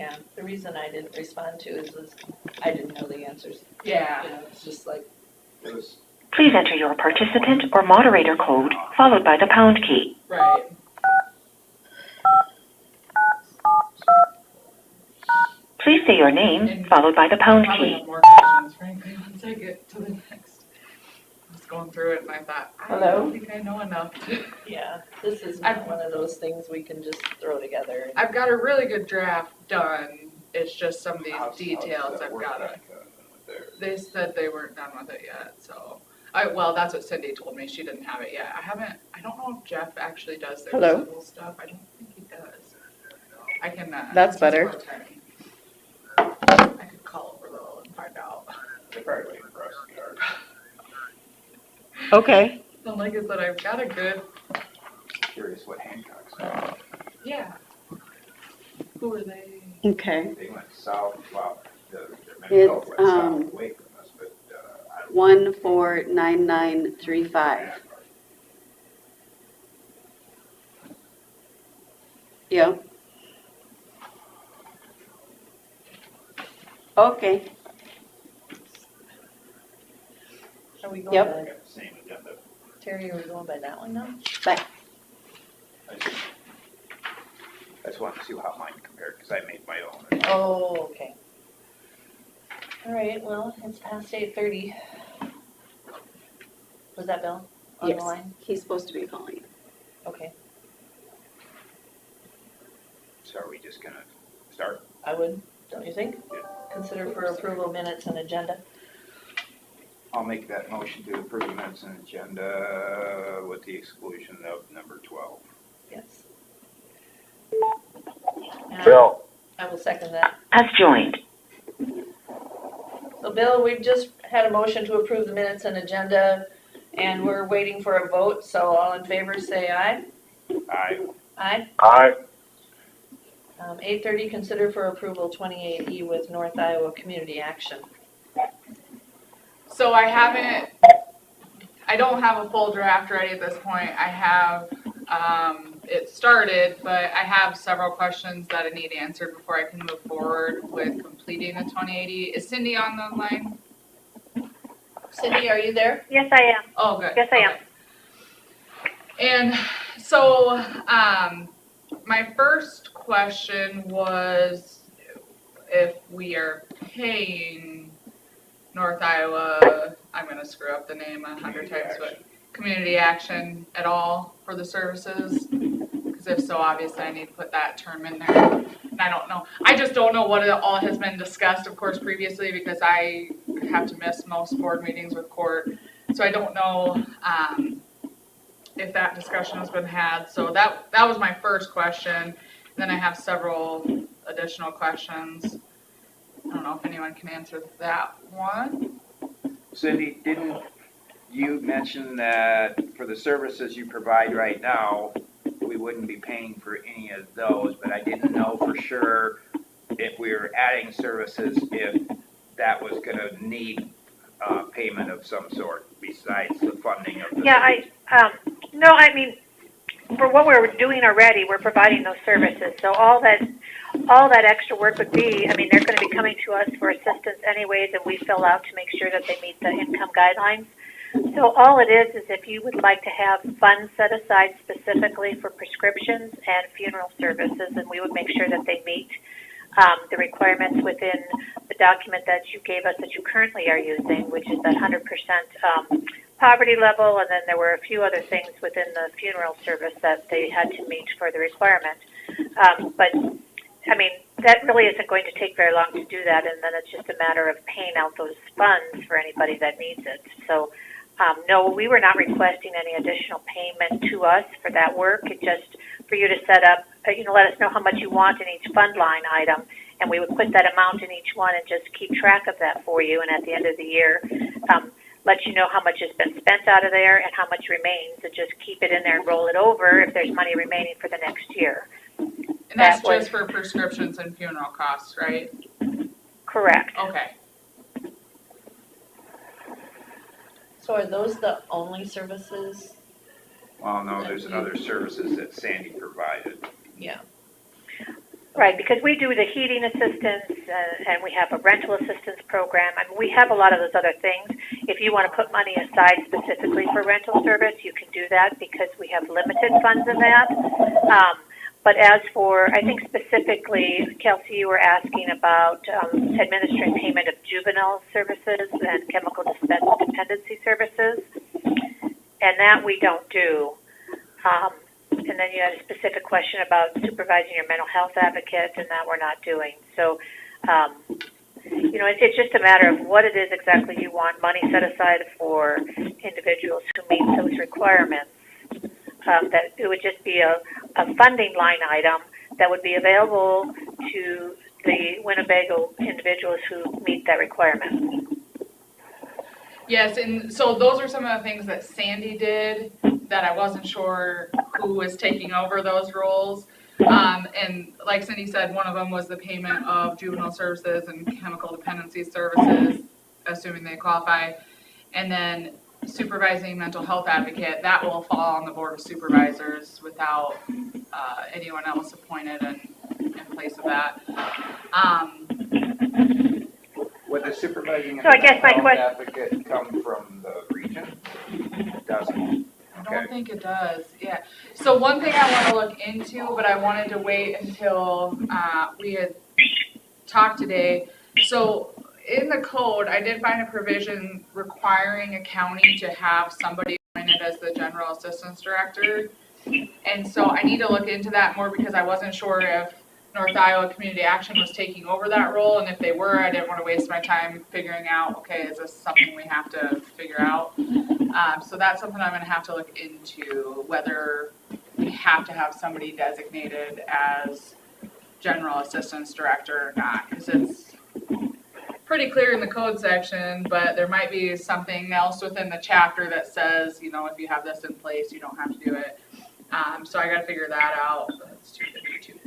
Yeah, the reason I didn't respond to is I didn't know the answers. Yeah. You know, it's just like. Please enter your participant or moderator code followed by the pound key. Right. Please say your name followed by the pound I'll probably key. have more questions, frankly, once I get to the next. I was going through it and I thought, I don't think I know enough. Yeah, this is not one of those things we can just throw together. I've got a really good draft done. It's just some of these details I've got to. They said they weren't done with it yet, so. Well, that's what Cindy told me. She didn't have it yet. I don't know if Jeff actually does their civil stuff. I don't think he does. I can. That's better. I could call over though and find out. They're probably waiting for us to start. Okay. And like I said, I've got a good. Curious what Hancock's doing. Yeah. Who are they? Okay. They went south, well, their It's, mental went south away from us, but, I don't. 149935. Yeah. Okay. Are we going Yep. by, I got the same agenda. Terry, are we going by that one now? Bye. I just wanted to see how mine compared, because I made my own. Oh, okay. All right, well, it's past 8:30. Was that Bill on the Yes, line? he's supposed to be calling you. Okay, So are we just gonna start? I would, don't you think? Yeah. Consider for approval minutes and agenda. I'll make that motion to approve the minutes and agenda with the exclusion of number 12. Yes. And Bill. I will second that. Has joined. So Bill, we've just had a motion to approve the minutes and agenda, and we're waiting for a vote, so all in favor say aye. Aye. Aye. Aye. 8:30, consider for approval 28E with North Iowa Community Action. So I don't have a full draft ready at this point. I have, it started, but I have several questions that I need answered before I can move forward with completing the 2080. Is Cindy on the line? Cindy, are you there? Yes, I am. Oh, good. Yes, I am. Okay. And so, my first question was if we are paying North Iowa, I'm gonna screw up the name 100 times, but Community Action at all for the services? Because if so, obviously I need to put that term in there. And I don't know, I just don't know what all has been discussed, of course, previously, because I have to miss most board meetings with court. So I don't know, if that discussion has been had. So that was my first question. Then I have several additional questions. I don't know if anyone can answer that one. Cindy, didn't you mention that for the services you provide right now, we wouldn't be paying for any of those, but I didn't know for sure if we were adding services, if that was gonna need payment of some sort besides the funding of the. Yeah, no, I mean, for what we're doing already, we're providing those services. So all that extra work would be, I mean, they're going to be coming to us for assistance anyways, and we fill out to make sure that they meet the income guidelines. So all it is if you would like to have funds set aside specifically for prescriptions and funeral services, and we would make sure that they meet the requirements within the document that you gave us that you currently are using, which is that 100% poverty level, and then there were a few other things within the funeral service that they had to meet for the requirement. But, I mean, that really isn't going to take very long to do that, and then it's just a matter of paying out those funds for anybody that needs it. So, no, we were not requesting any additional payment to us for that work. It's just for you to set up, let us know how much you want in each fund line item, and we would put that amount in each one and just keep track of that for you, and at the end of the year, let you know how much has been spent out of there and how much remains, and just keep it in there and roll it over if there's money remaining for the next year. And that's just for prescriptions and funeral costs, right? Correct. Okay. So are those the only services? Well, no, there's another services that Sandy provided. Yeah. Right, because we do the heating assistance, and we have a rental assistance program. I mean, we have a lot of those other things. If you want to put money aside specifically for rental service, you can do that because we have limited funds in that. But as for, I think specifically, Kelsey, you were asking about administering payment of juvenile services and chemical dependency services, and that we don't do. And then you had a specific question about supervising your mental health advocate, and that we're not doing. So, you know, it's just a matter of what it is exactly you want money set aside for individuals who meet those requirements. That it would just be a funding line item that would be available to the Winnebago individuals who meet that requirement. Yes, and so those are some of the things that Sandy did that I wasn't sure who was taking over those roles. And like Cindy said, one of them was the payment of juvenile services and chemical dependency services, assuming they qualify. And then supervising mental health advocate, that will fall on the Board of Supervisors without anyone else appointed in place of that. Would the supervising and So I guess my mental health question- advocate come from the region? It doesn't. I don't think it does, yeah. So one thing I want to look into, but I wanted to wait until we had talked today. So in the code, I did find a provision requiring a county to have somebody appointed as the general assistance director. And so I need to look into that more because I wasn't sure if North Iowa Community Action was taking over that role, and if they were, I didn't want to waste my time figuring out, okay, is this something we have to figure out? So that's something I'm going to have to look into, whether we have to have somebody designated as general assistance director or not, because it's pretty clear in the code section, but there might be something else within the chapter that says, you know, if you have this in place, you don't have to do it. So I got to figure that out. That's 252.26.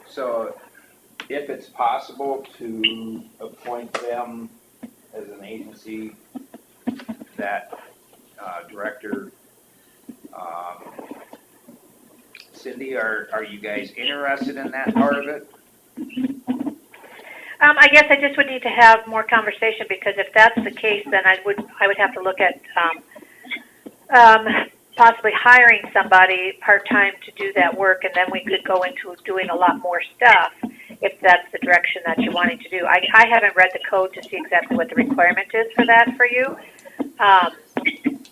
So if it's possible to appoint them as an agency, that director, Cindy, are you guys interested in that part of it? I guess I just would need to have more conversation, because if that's the case, then I would have to look at possibly hiring somebody part-time to do that work, and then we could go into doing a lot more stuff if that's the direction that you're wanting to do. I haven't read the code to see exactly what the requirement is for that for you.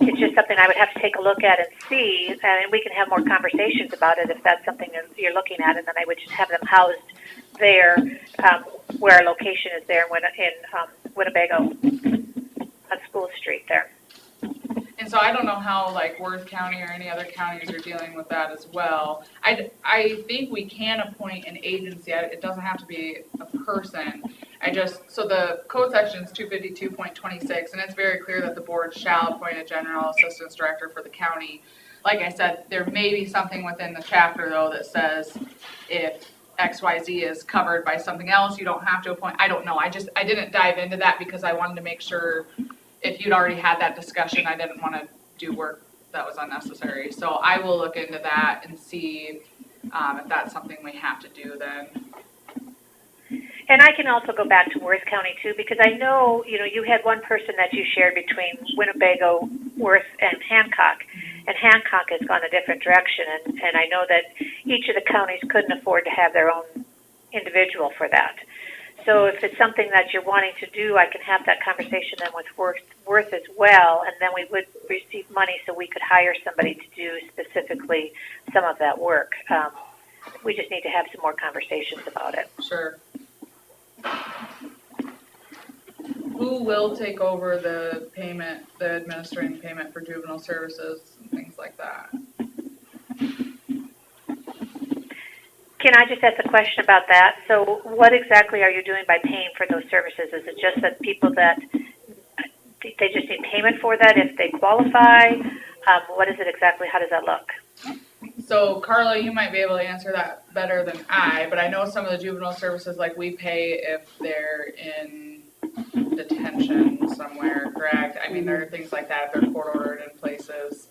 It's just something I would have to take a look at and see, and we can have more conversations about it if that's something that you're looking at, and then I would just have them housed there, where our location is there in Winnebago on School Street there. And so I don't know how like Worth County or any other counties are dealing with that as well. I think we can appoint an agency. It doesn't have to be a person. So the code section is 252.26, and it's very clear that the board shall appoint a general assistance director for the county. Like I said, there may be something within the chapter though that says if XYZ is covered by something else, you don't have to appoint. I don't know. I didn't dive into that because I wanted to make sure if you'd already had that discussion, I didn't want to do work that was unnecessary. So I will look into that and see if that's something we have to do then. And I can also go back to Worth County too, because I know, you had one person that you shared between Winnebago, Worth, and Hancock. And Hancock has gone a different direction, and I know that each of the counties couldn't afford to have their own individual for that. So if it's something that you're wanting to do, I can have that conversation then with Worth as well, and then we would receive money so we could hire somebody to do specifically some of that work. We just need to have some more conversations about it. Sure. Who will take over the payment, the administering payment for juvenile services and things like that? Can I just ask a question about that? So what exactly are you doing by paying for those services? Is it just that people that they just need payment for that if they qualify? What is it exactly? How does that look? So Carla, you might be able to answer that better than I, but I know some of the juvenile services, like we pay if they're in detention somewhere, correct? I mean, there are things like that, if they're court ordered in places.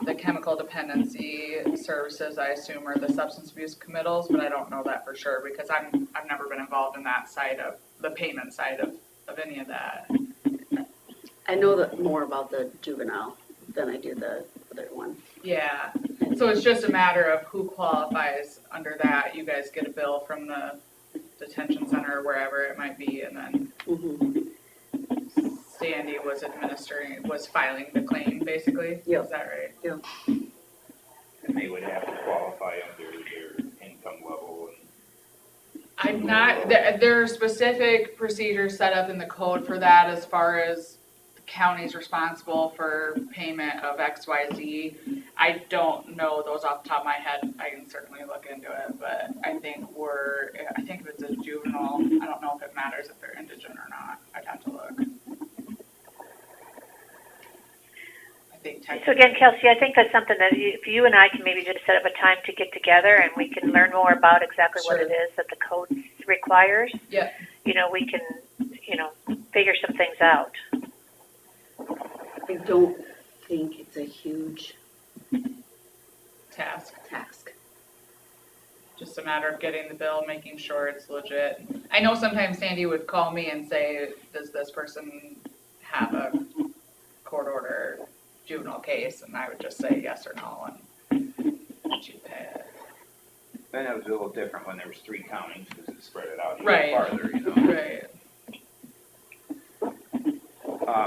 The chemical dependency services, I assume, are the substance abuse committals, but I don't know that for sure because I've never been involved in that side of, the payment side of any of that. I know that more about the juvenile than I do the other one. Yeah, so it's just a matter of who qualifies under that. You guys get a bill from the detention center or wherever it might be, and then Mhm. Sandy was filing the claim, basically? Yep. Is that right? And they would have to qualify under their income level and. I'm not, there are specific procedures set up in the code for that as far as the county's responsible for payment of XYZ. I don't know those off the top of my head. I can certainly look into it, but I think if it's a juvenile, I don't know if it matters if they're indigent or not. I'd have to look. I think So technically. again, Kelsey, I think that's something that if you and I can maybe just set up a time to get together and we can learn more about exactly what Sure. it is that the code requires. Yeah. You know, we can, figure some things out. I don't think it's a huge Task. task. Just a matter of getting the bill, making sure it's legit. I know sometimes Sandy would call me and say, does this person have a court order juvenile case? And I would just say yes or no, and she'd pay it. Then it was a little different when there was 3 counties, because it spread it out Right. even farther, you know. Right.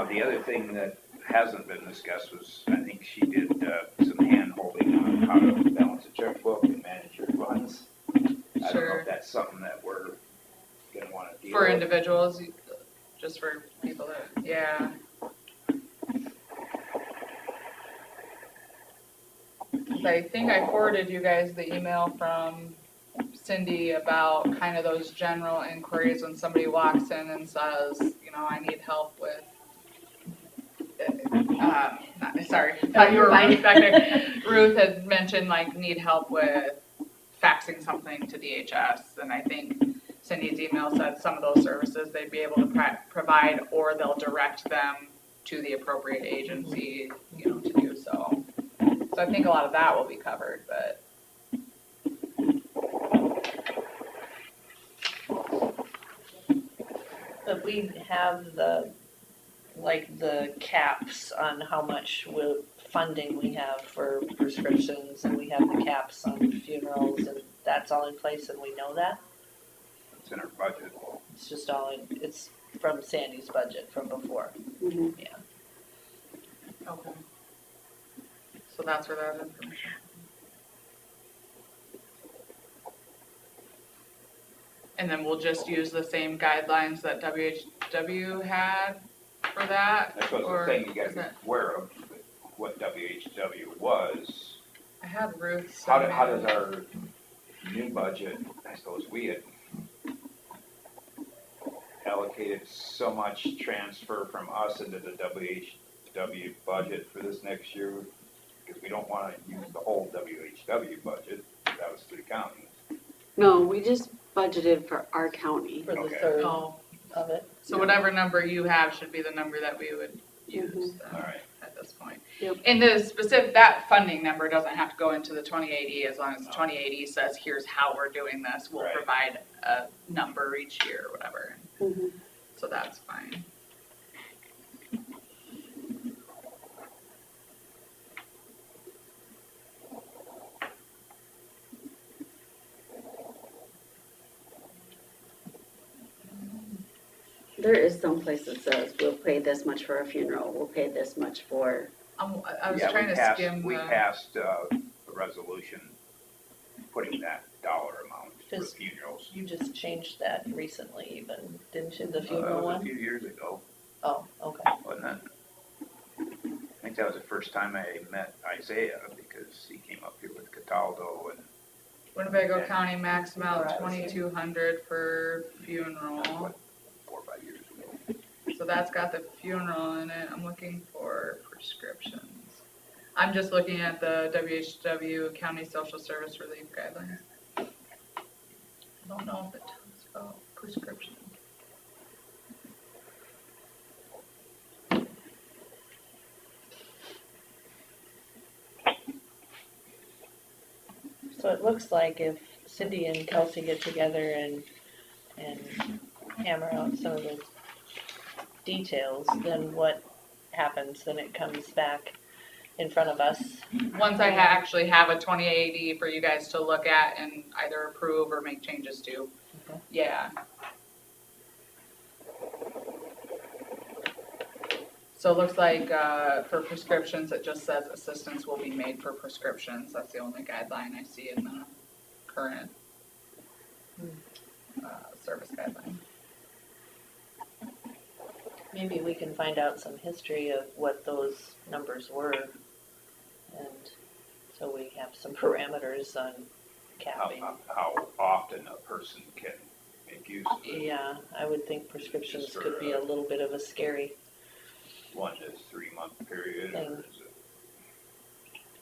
The other thing that hasn't been discussed was, I think she did some hand-holding on how to balance a checkbook and manage your funds. I don't know Sure. if that's something that we're gonna wanna deal with. For individuals, just for people that, yeah. I think I forwarded you guys the email from Cindy about kind of those general inquiries when somebody walks in and says, I need help with, sorry, I thought you were Ruth back there. Ruth had mentioned need help with faxing something to DHS, and I think Cindy's email said some of those services they'd be able to provide, or they'll direct them to the appropriate agency, to do so. So I think a lot of that will be covered, but. But we have the caps on how much funding we have for prescriptions, and we have the caps on funerals, and that's all in place, and we know that. It's in our budget. It's just it's from Sandy's budget from before. Mhm. Yeah. Okay. So that's where that information. And then we'll just use the same guidelines that WHW had for that? That's what or the thing you is gotta that- be aware of, what WHW was. I had Ruth. How send does me- our new budget, I suppose we had allocated so much transfer from us into the WHW budget for this next year, because we don't wanna use the whole WHW budget, that was 3 counties. No, we just budgeted for our county. For the Okay. third Oh, of it. so whatever number you have should be the number that we would use then Alright. at this point. Yep. And the that funding number doesn't have to go into the 2080, as long as the 2080 says, here's how we're doing this, we'll Right. provide a number each year or whatever. Mhm. So that's fine. There is some place that says, we'll pay this much for a funeral, we'll pay this much for, I was Yeah, trying we to passed- skim We the, passed a resolution putting that dollar amount for Just- funerals. You just changed that recently even, didn't you, the That funeral was a one? few years ago, Oh, okay. wasn't it? I think that was the first time I met Isaiah, because he came up here with Cataldo and Winnebago County max amount Right. 2,200 for funeral. what, 4 or 5 years ago. So that's got the funeral in it. I'm looking for prescriptions. I'm just looking at the WHW County Social Service Relief Guidelines. I don't know if it talks about prescriptions. So it looks like if Cindy and Kelsey get together and hammer out some of the details, then what happens? Then it comes back in front of us. Once I actually have a 2080 for you guys to look at and either approve or make changes to. Okay. Yeah. So it looks like for prescriptions, it just says assistance will be made for prescriptions. That's the only guideline I see in the current service guideline. Maybe we can find out some history of what those numbers were, and so we have some parameters on capping. How often a person can make use of it. Yeah, I would think prescriptions could be a little bit of a scary, 1 to 3 month period, Thing. or is it?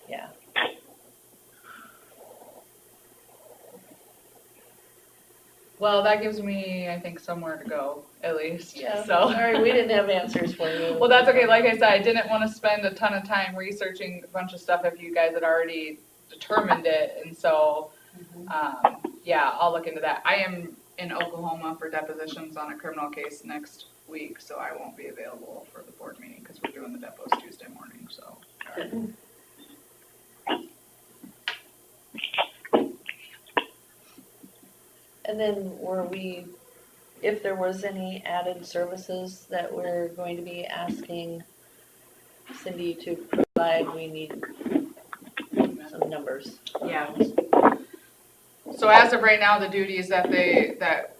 yeah. Well, that gives me, I think, somewhere to go, at least. Yeah, So. sorry, we didn't have answers for you. Well, that's okay. Like I said, I didn't want to spend a ton of time researching a bunch of stuff if you guys had already determined it. And so, yeah, I'll look into that. I am in Oklahoma for depositions on a criminal case next week, so I won't be available for the board meeting because we're doing the depots Tuesday morning, so. And then if there was any added services that we're going to be asking Cindy to provide, we need some numbers. Yeah. So as of right now, the duties that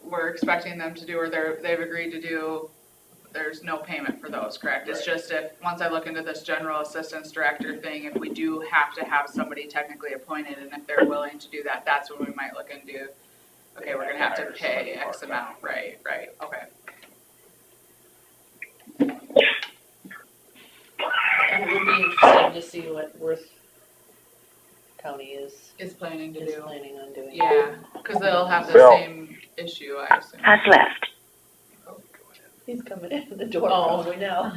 we're expecting them to do or they've agreed to do, there's no payment for those, correct? It's just once I look into this general assistance director thing, if we do have to have somebody technically appointed and if they're willing to do that, that's when we might look into, okay, we're gonna have to pay X amount, right, okay. And it would be interesting to see what Worth County is Planning to do. planning on doing. Yeah, because they'll have the Bill. same issue, I assume. Has left. He's coming in the door Oh. probably now.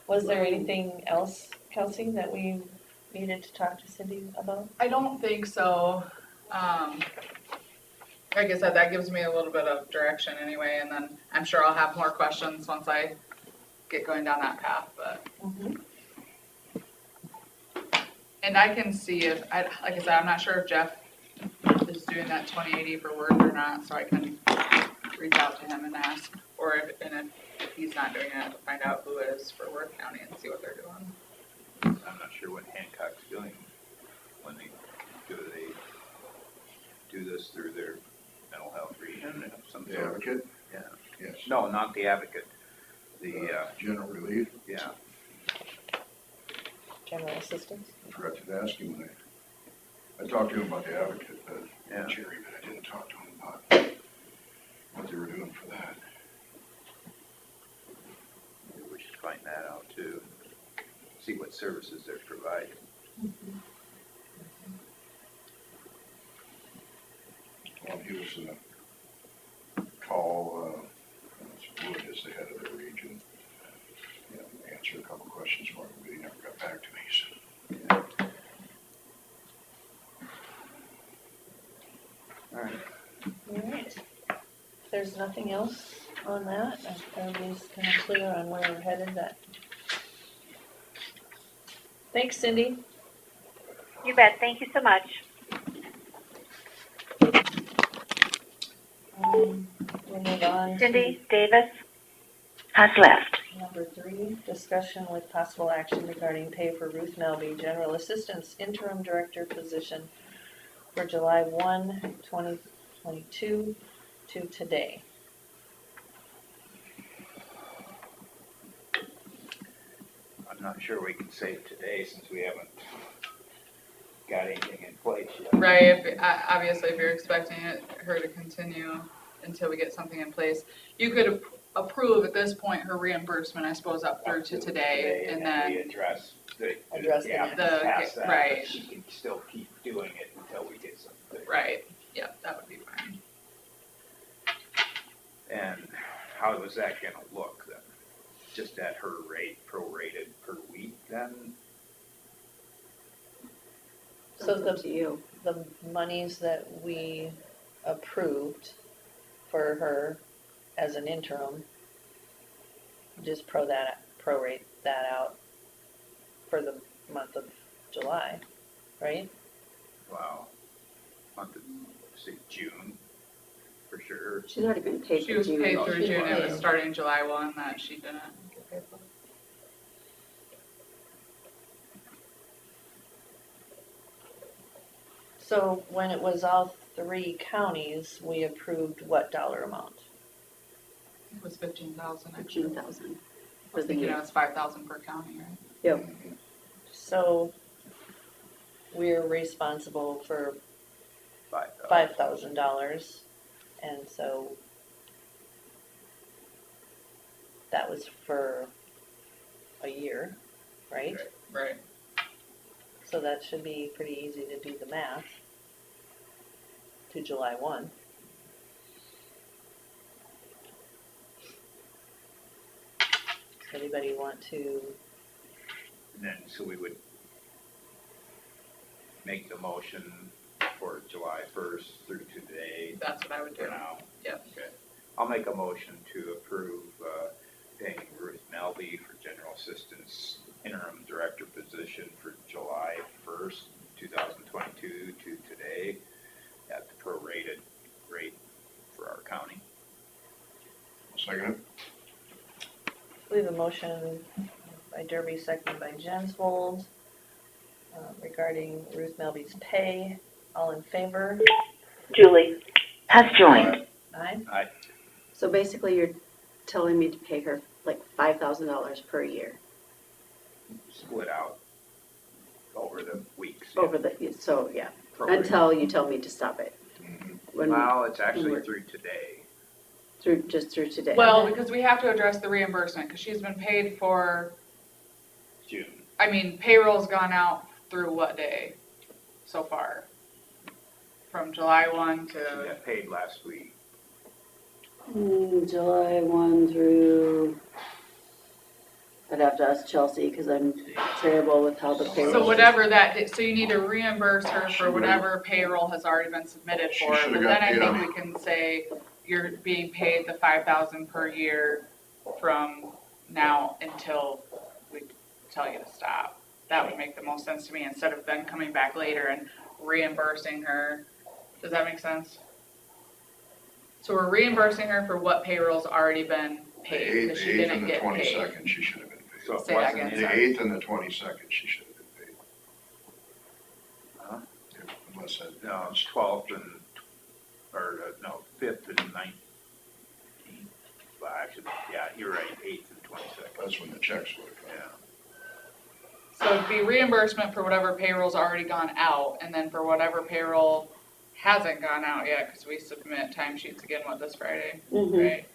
Was there anything else, Kelsey, that we needed to talk to Cindy about? I don't think so. Like I said, that gives me a little bit of direction anyway, and then I'm sure I'll have more questions once I get going down that path, but. And I can see like I said, I'm not sure if Jeff is doing that 2080 for Worth or not, so I can reach out to him and ask, or if he's not doing it, to find out who is for Worth County and see what they're doing. I'm not sure what Hancock's doing when they do this through their mental health region or some The sort. advocate? Yeah. Yes. No, not the advocate. The, General relief. yeah. General assistance? I forgot to ask him when I talked to him about the advocate, Yeah. Jerry, but I didn't talk to him about what they were doing for that. Maybe we should find that out too. See what services they're providing. Well, he was call, Wood is the head of their region, and answer a couple questions for him, but he never got back to me, so. All right. All right. If there's nothing else on that, everybody's kind of clear on where we're headed. Thanks, Cindy. You bet. Thank you so much. We'll move on Cindy Davis. Has left. to number 3, discussion with possible action regarding pay for Ruth Melby, General Assistance Interim Director position for July 1, 2022 to today. I'm not sure we can say today since we haven't got anything in place yet. Right, obviously if you're expecting her to continue until we get something in place, you could approve at this point her reimbursement, I suppose, up through to today, and we then, address the the gap gap. past that, Right. but she can still keep doing it until we get something. right, yeah, that would be fine. And how was that gonna look then? Just at her rate, prorated per week then? So That's up to you. the monies that we approved for her as an interim, just prorate that out for the month of July, right? Wow. Month of, say, June, for sure. She's already been paid She for was June. paid Oh, through she June, it was was. starting July 1 that she didn't get paid for. So when it was all 3 counties, we approved what dollar amount? It was 15,000 extra. 15,000 I was for the thinking it year. was 5,000 per county, right? Yep. So we're responsible for $5,000. $5,000, and so that was for a year, right? Right. So that should be pretty easy to do the math to July 1. Does anybody want to, And then, so we would make the motion for July 1st through to today That's what I would do. for now. Yep. Okay. I'll make a motion to approve paying Ruth Melby for general assistance interim director position for July 1st, 2022 to today at the prorated rate for our county. Second it? we have a motion by Derby, seconded by Jensvold, regarding Ruth Melby's pay. All in favor? Julie has joined. Aye. So basically, you're telling me to pay her like $5,000 per year Split out over the weeks. over the, so yeah, Prorated. until you tell me to stop it. Mhm. When, Well, it's actually we're- through today. just through today. Well, because we have to address the reimbursement, because she's been paid for, June. I mean, payroll's gone out through what day so far? From July 1 She to, got paid last week. July 1 through, I'd have to ask Chelsea because I'm terrible with how the payroll. so whatever so you need to reimburse her for whatever payroll has already been submitted She for. should've But got then I paid think on- we can say you're being paid the 5,000 per year from now until we tell you to stop. That would make the most sense to me, instead of then coming back later and reimbursing her. Does that make sense? So we're reimbursing her for what payroll's already been paid, because she The 8th didn't and the get paid. 22nd, she should have been paid. So it Say that wasn't again, in The sorry. 8th and the 22nd, she should have been paid. Huh? Unless that. No, it's 12th and, no, 5th and 19th. Well, actually, yeah, you're right, 8th and 22nd. That's when the checks would have come. Yeah. So it'd be reimbursement for whatever payroll's already gone out, and then for whatever payroll hasn't gone out yet, because we submit timesheets again, this Friday, Mhm. right?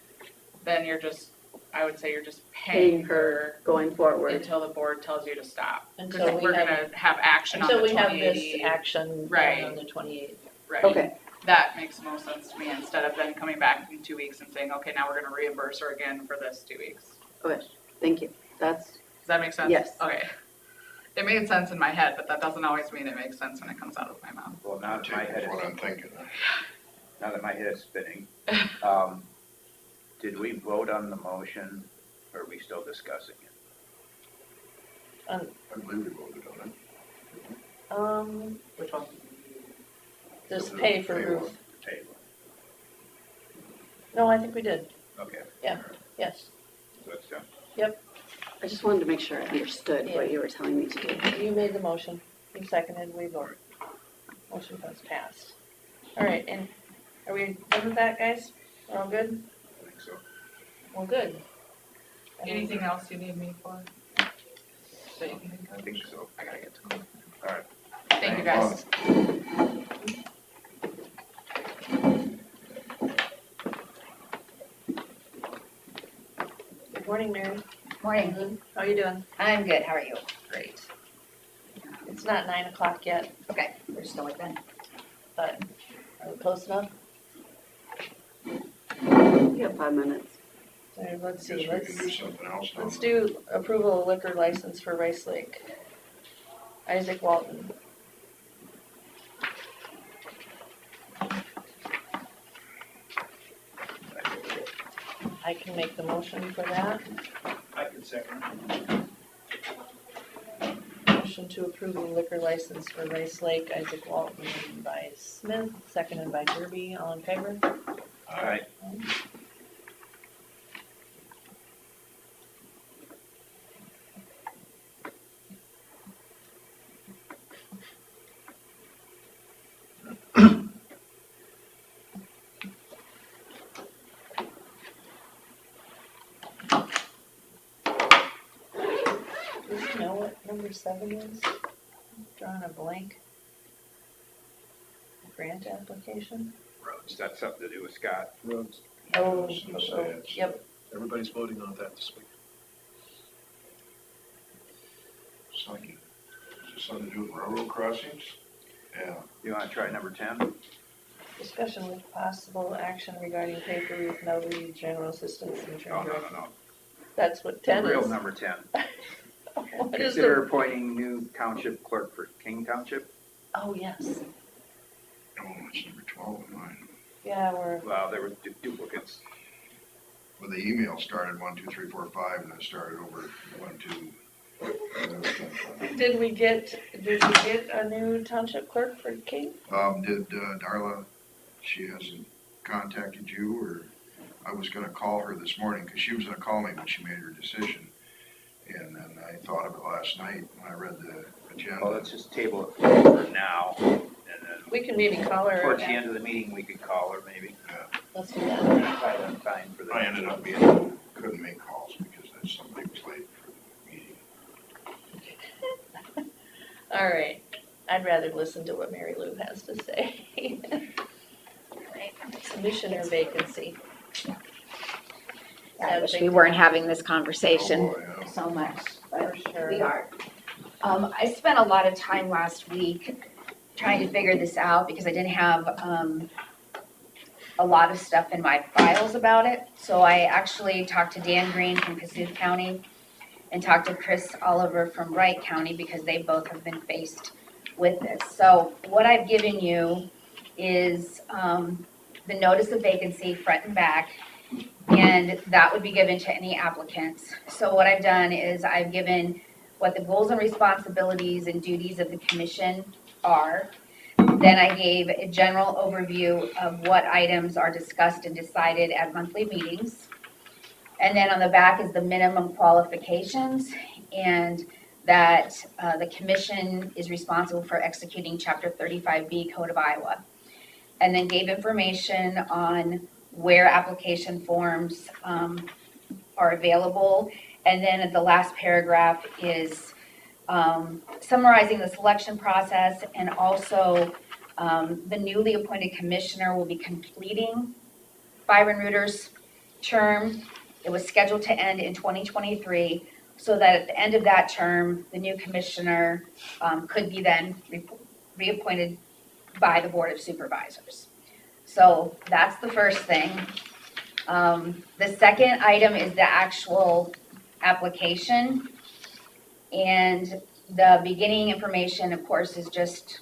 Then you're just, I would say you're just Paying paying her her going forward. until the board tells you to stop. Until Because we we're have- gonna have action on Until the we have 28th. this action Right. on the 28th. Right. Okay, That makes the most sense to me, instead of then coming back in 2 weeks and saying, okay, now we're gonna reimburse her again for this 2 weeks. thank you. That's, Does that make sense? Yes. Okay. It made sense in my head, but that doesn't always mean it makes sense when it comes out of my mouth. Well, now I'm that my taking head what I'm is, thinking. now that my head is spinning, did we vote on the motion, or are we still discussing it? I believe we voted on it. Which one? This pay for Pay Ruth. one. Table. No, I think we did, Okay, yes. so it's done. I just wanted to make sure I understood Yeah. what you were telling me to do. You made the motion, you seconded, we voted. Motion was passed. All right, and are we done with that, guys? We're all good? I think so. Well, good. Anything else you need me for? So you can think I of? think so. I gotta get to call. All right. Thank you, guys. Good morning, Mary. Morning. How are you doing? I'm good. How are you? Great. It's not 9 o'clock yet, Okay, we're still within. but are we close enough? You have 5 minutes. All right, let's see, Guess we can do something else now. let's do approval of liquor license for Rice Lake. Isaac Walton. I can make the motion for that. I can second. Motion to approve the liquor license for Rice Lake, Isaac Walton by Smith, seconded by Derby. All in favor? All right. Do you know what number 7 is? Drawing a blank. Grant application? Is that something to do with Scott? Roads. Oh, As soon as I oh, had- yep. Everybody's voting on that this week. Something, is this something to do with railroad crossings? Yeah. You wanna try number 10? Discussion with possible action regarding paper with notary general assistance and Oh, treasurer. no. That's what The 10 real is. number 10. What is Consider the? appointing new township clerk for King Township. Oh, yes. Oh, it's number 12 in mine. Yeah, we're, Well, there were duplicates. Well, the email started 1, 2, 3, 4, 5, and then started over 1, 2. did we get a new township clerk for King? Did Darla, she hasn't contacted you, or I was gonna call her this morning, because she was gonna call me when she made her decision. And then I thought of it last night when I read the agenda. Well, let's just table it for now, and then We can maybe call her. towards the end of the meeting, we could call her maybe. Let's do that. Try to have time for the. I ended up being, couldn't make calls because somebody was late for the meeting. All right. I'd rather listen to what Mary Lou has to say. Commissioner vacancy. I wish we weren't having this conversation. Oh, boy, yeah. So much, For but sure. we are. I spent a lot of time last week trying to figure this out because I didn't have, a lot of stuff in my files about it. So I actually talked to Dan Green from Cassuth County and talked to Chris Oliver from Wright County because they both have been faced with this. So what I've given you is, the notice of vacancy front and back, and that would be given to any applicants. So what I've done is I've given what the goals and responsibilities and duties of the commission are. Then I gave a general overview of what items are discussed and decided at monthly meetings. And then on the back is the minimum qualifications, and that the commission is responsible for executing Chapter 35B Code of Iowa. And then gave information on where application forms are available. And then at the last paragraph is summarizing the selection process, and also the newly appointed commissioner will be completing Byron Reuter's term. It was scheduled to end in 2023, so that at the end of that term, the new commissioner could be then reappointed by the Board of Supervisors. So that's the first thing. The second item is the actual application. And the beginning information, of course, is just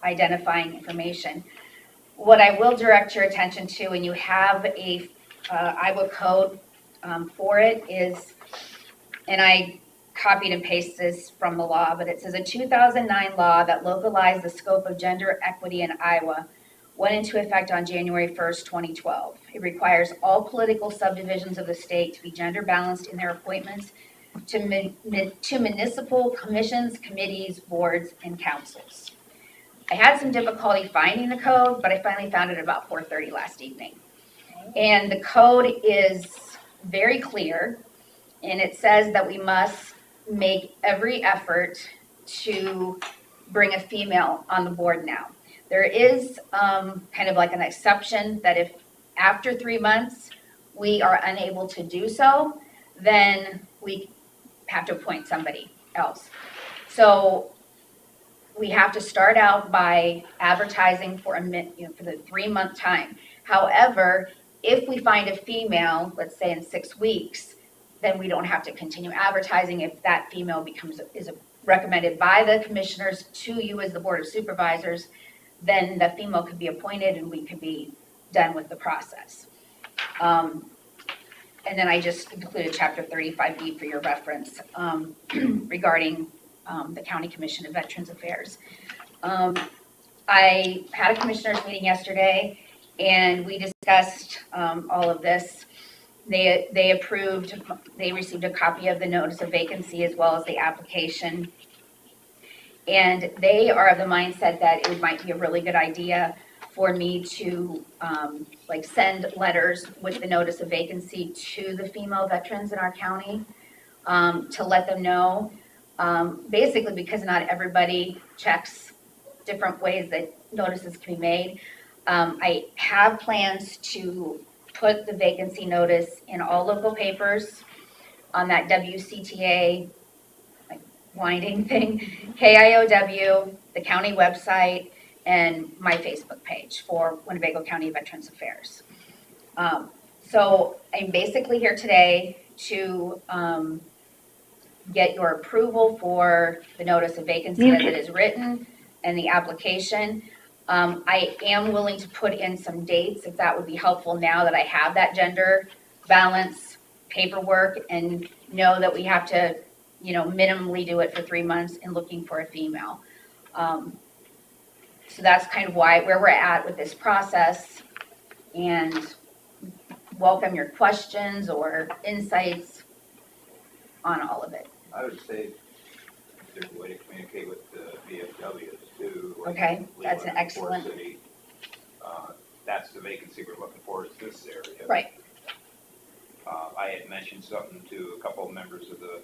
identifying information. What I will direct your attention to, and you have a Iowa code for it, is, and I copied and pasted this from the law, but it says a 2009 law that localized the scope of gender equity in Iowa went into effect on January 1st, 2012. It requires all political subdivisions of the state to be gender balanced in their appointments to municipal commissions, committees, boards, and councils. I had some difficulty finding the code, but I finally found it at about 4:30 last evening. And the code is very clear, and it says that we must make every effort to bring a female on the board now. There is kind of like an exception that if after 3 months we are unable to do so, then we have to appoint somebody else. So we have to start out by advertising for for the 3-month time. However, if we find a female, let's say in 6 weeks, then we don't have to continue advertising. If that female is recommended by the commissioners to you as the Board of Supervisors, then the female could be appointed and we could be done with the process. And then I just included chapter 35B for your reference, regarding, the County Commission of Veterans Affairs. I had a commissioners meeting yesterday and we discussed, all of this. They approved, they received a copy of the notice of vacancy as well as the application. And they are of the mindset that it might be a really good idea for me to, like, send letters with the notice of vacancy to the female veterans in our county, to let them know, basically because not everybody checks different ways that notices can be made. I have plans to put the vacancy notice in all local papers on that WCTA, like, winding thing, KIOW, the county website, and my Facebook page for Winnebago County Veterans Affairs. So I'm basically here today to get your approval for the notice of vacancy as it is written and the application. I am willing to put in some dates if that would be helpful now that I have that gender balance paperwork and know that we have to, minimally do it for 3 months in looking for a female. So that's kind of where we're at with this process, and welcome your questions or insights on all of it. I would say there's a way to communicate with the VFWs too. like Okay, that's an Leland, Fort excellent- City. That's the vacancy we're looking for, is this area. Right. I had mentioned something to a couple of members of the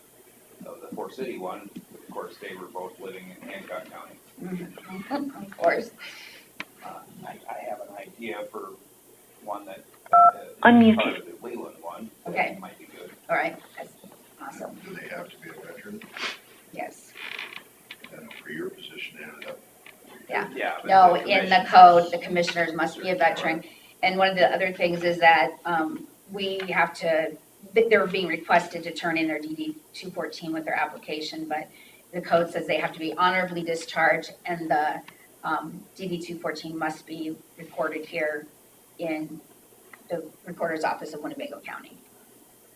Fort City one, but of course, they were both living in Hancock County. Of course. I have an idea for one that, Unmute. is part of the Leland one. that Okay. Might be good. All right, that's awesome. Do they have to be a veteran? Yes. And for your position ended up. Yeah. but No, the in the commissioners- code, the commissioners must be a veteran. And one of the other things is that we have to, they're being requested to turn in their DD 214 with their application, but the code says they have to be honorably discharged, and the DD 214 must be recorded here in the recorder's office of Winnebago County.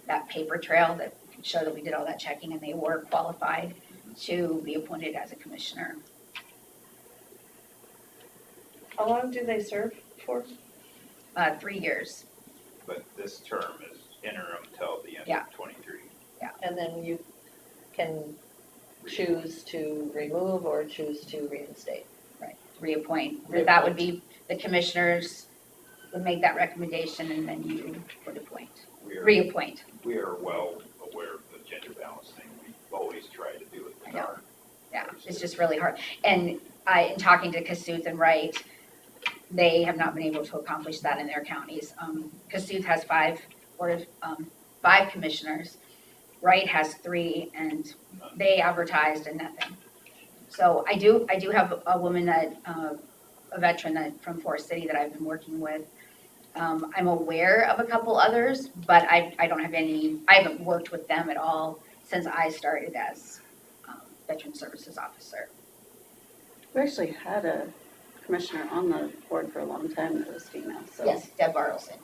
That paper trail that can show that we did all that checking and they were qualified to be appointed as a commissioner. How long do they serve for? 3 years. But this term is interim till the end Yeah. of 23. And then you can choose to remove or choose to reinstate. Reappoint. That would be, the commissioners would make that recommendation and then you would appoint, reappoint. We are well aware of the gender balance thing. We've always tried to do it I in know. our. Yeah, it's just really hard. And in talking to Cassuth and Wright, they have not been able to accomplish that in their counties. Cassuth has 5 commissioners. Wright has 3, and they advertised and nothing. So I do have a woman that, a veteran that from Forest City that I've been working with. I'm aware of a couple others, but I don't have any, I haven't worked with them at all since I started as Veteran Services Officer. We actually had a commissioner on the board for a long time that was female, so. Yes, Deb Bartleson.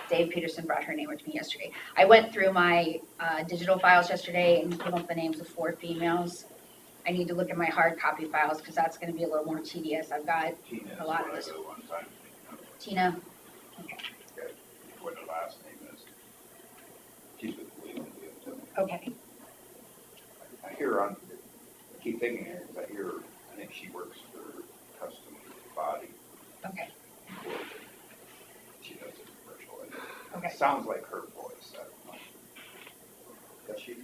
Dave Peterson brought her name over to me yesterday. I went through my digital files yesterday and came up with the names of 4 females. I need to look at my hard copy files because that's going to be a little more tedious. I've got Tina is a lot of one this. the one time. Tina. What the last name is. She's with Leland. Okay. I hear on, I keep thinking here, because I think she works for Custom Body. Okay. She does it commercial. Okay. It sounds like her voice. I don't know. Does she?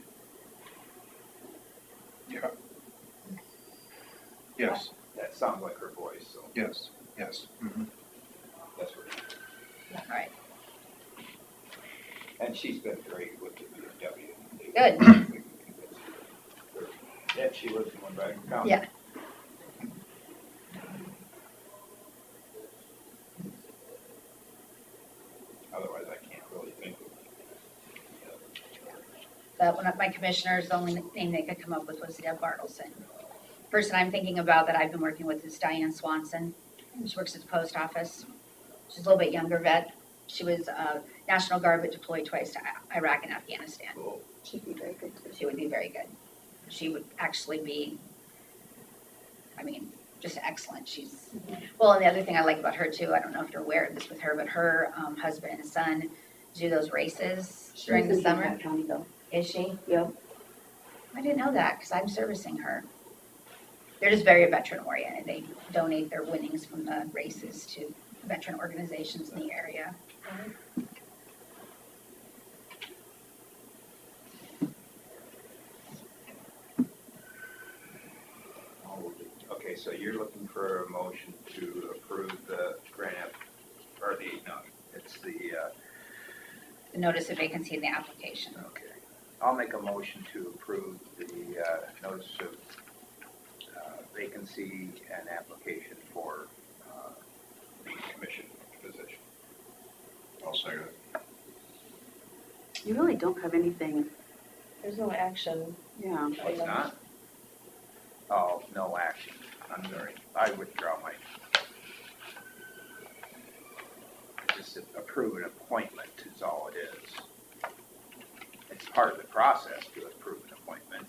Yeah. Yes, That sounds like her voice, so yes, yes. Mhm. that's what. All right. And she's been great with the VFW. Good. Yeah, she lives in Winnebago County. Yeah. Otherwise, I can't really think of. But one of my commissioners, the only name they could come up with was Deb Bartleson. Person I'm thinking about that I've been working with is Diane Swanson. She works at the post office. She's a little bit younger vet. She was National Guard, but deployed twice to Iraq and Afghanistan. Cool. She'd be very good too. She would be very good. She would actually be, I mean, just excellent. She's, well, and the other thing I like about her too, I don't know if you're aware of this with her, but her husband and son do those races during the summer. She's in County though. Is she? Yep. I didn't know that because I'm servicing her. They're just very veteran oriented. They donate their winnings from the races to veteran organizations in the area. Okay, so you're looking for a motion to approve the grant, or it's the, The notice of vacancy in the application. okay. I'll make a motion to approve the notice of vacancy and application for the commission position. I'll second it. You really don't have anything, There's no action. yeah. What's not? Oh, no action. I'm sorry. I withdraw my. Just approve an appointment is all it is. It's part of the process to approve an appointment.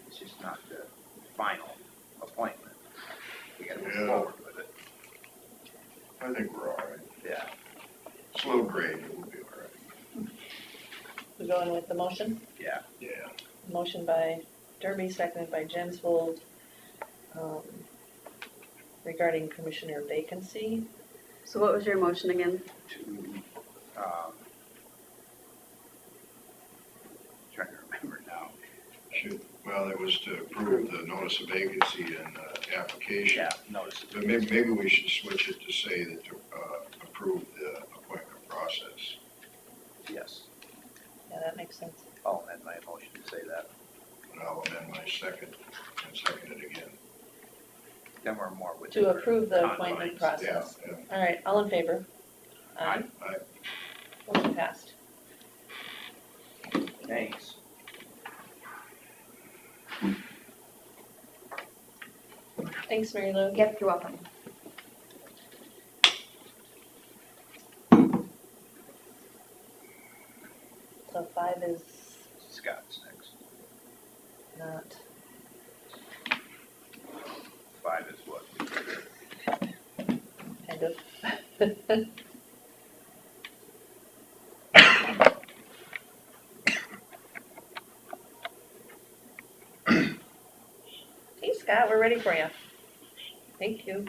It's just not the final appointment. We gotta move Yeah. forward with it. I think we're all right. Yeah. Slow grade, it will be all right. We going with the motion? Yeah. Yeah. Motion by Derby, seconded by Jensvold, regarding commissioner vacancy. So what was your motion again? To, trying to remember now. Well, it was to approve the notice of vacancy and application. Yeah, notice. But maybe we should switch it to say that to approve the appointment process. Yes. Yeah, that makes sense. I'll amend my motion to say that. And I'll amend my second and second it again. Then we're more with. To approve the appointment process. Yeah, All right, all in favor? Aye. Aye. Motion passed. Thanks. Thanks, Mary Lou. Yep, you're welcome. So 5 is Scott's next. not, 5 is what? kind of. Hey, Scott, we're ready for you. Thank you.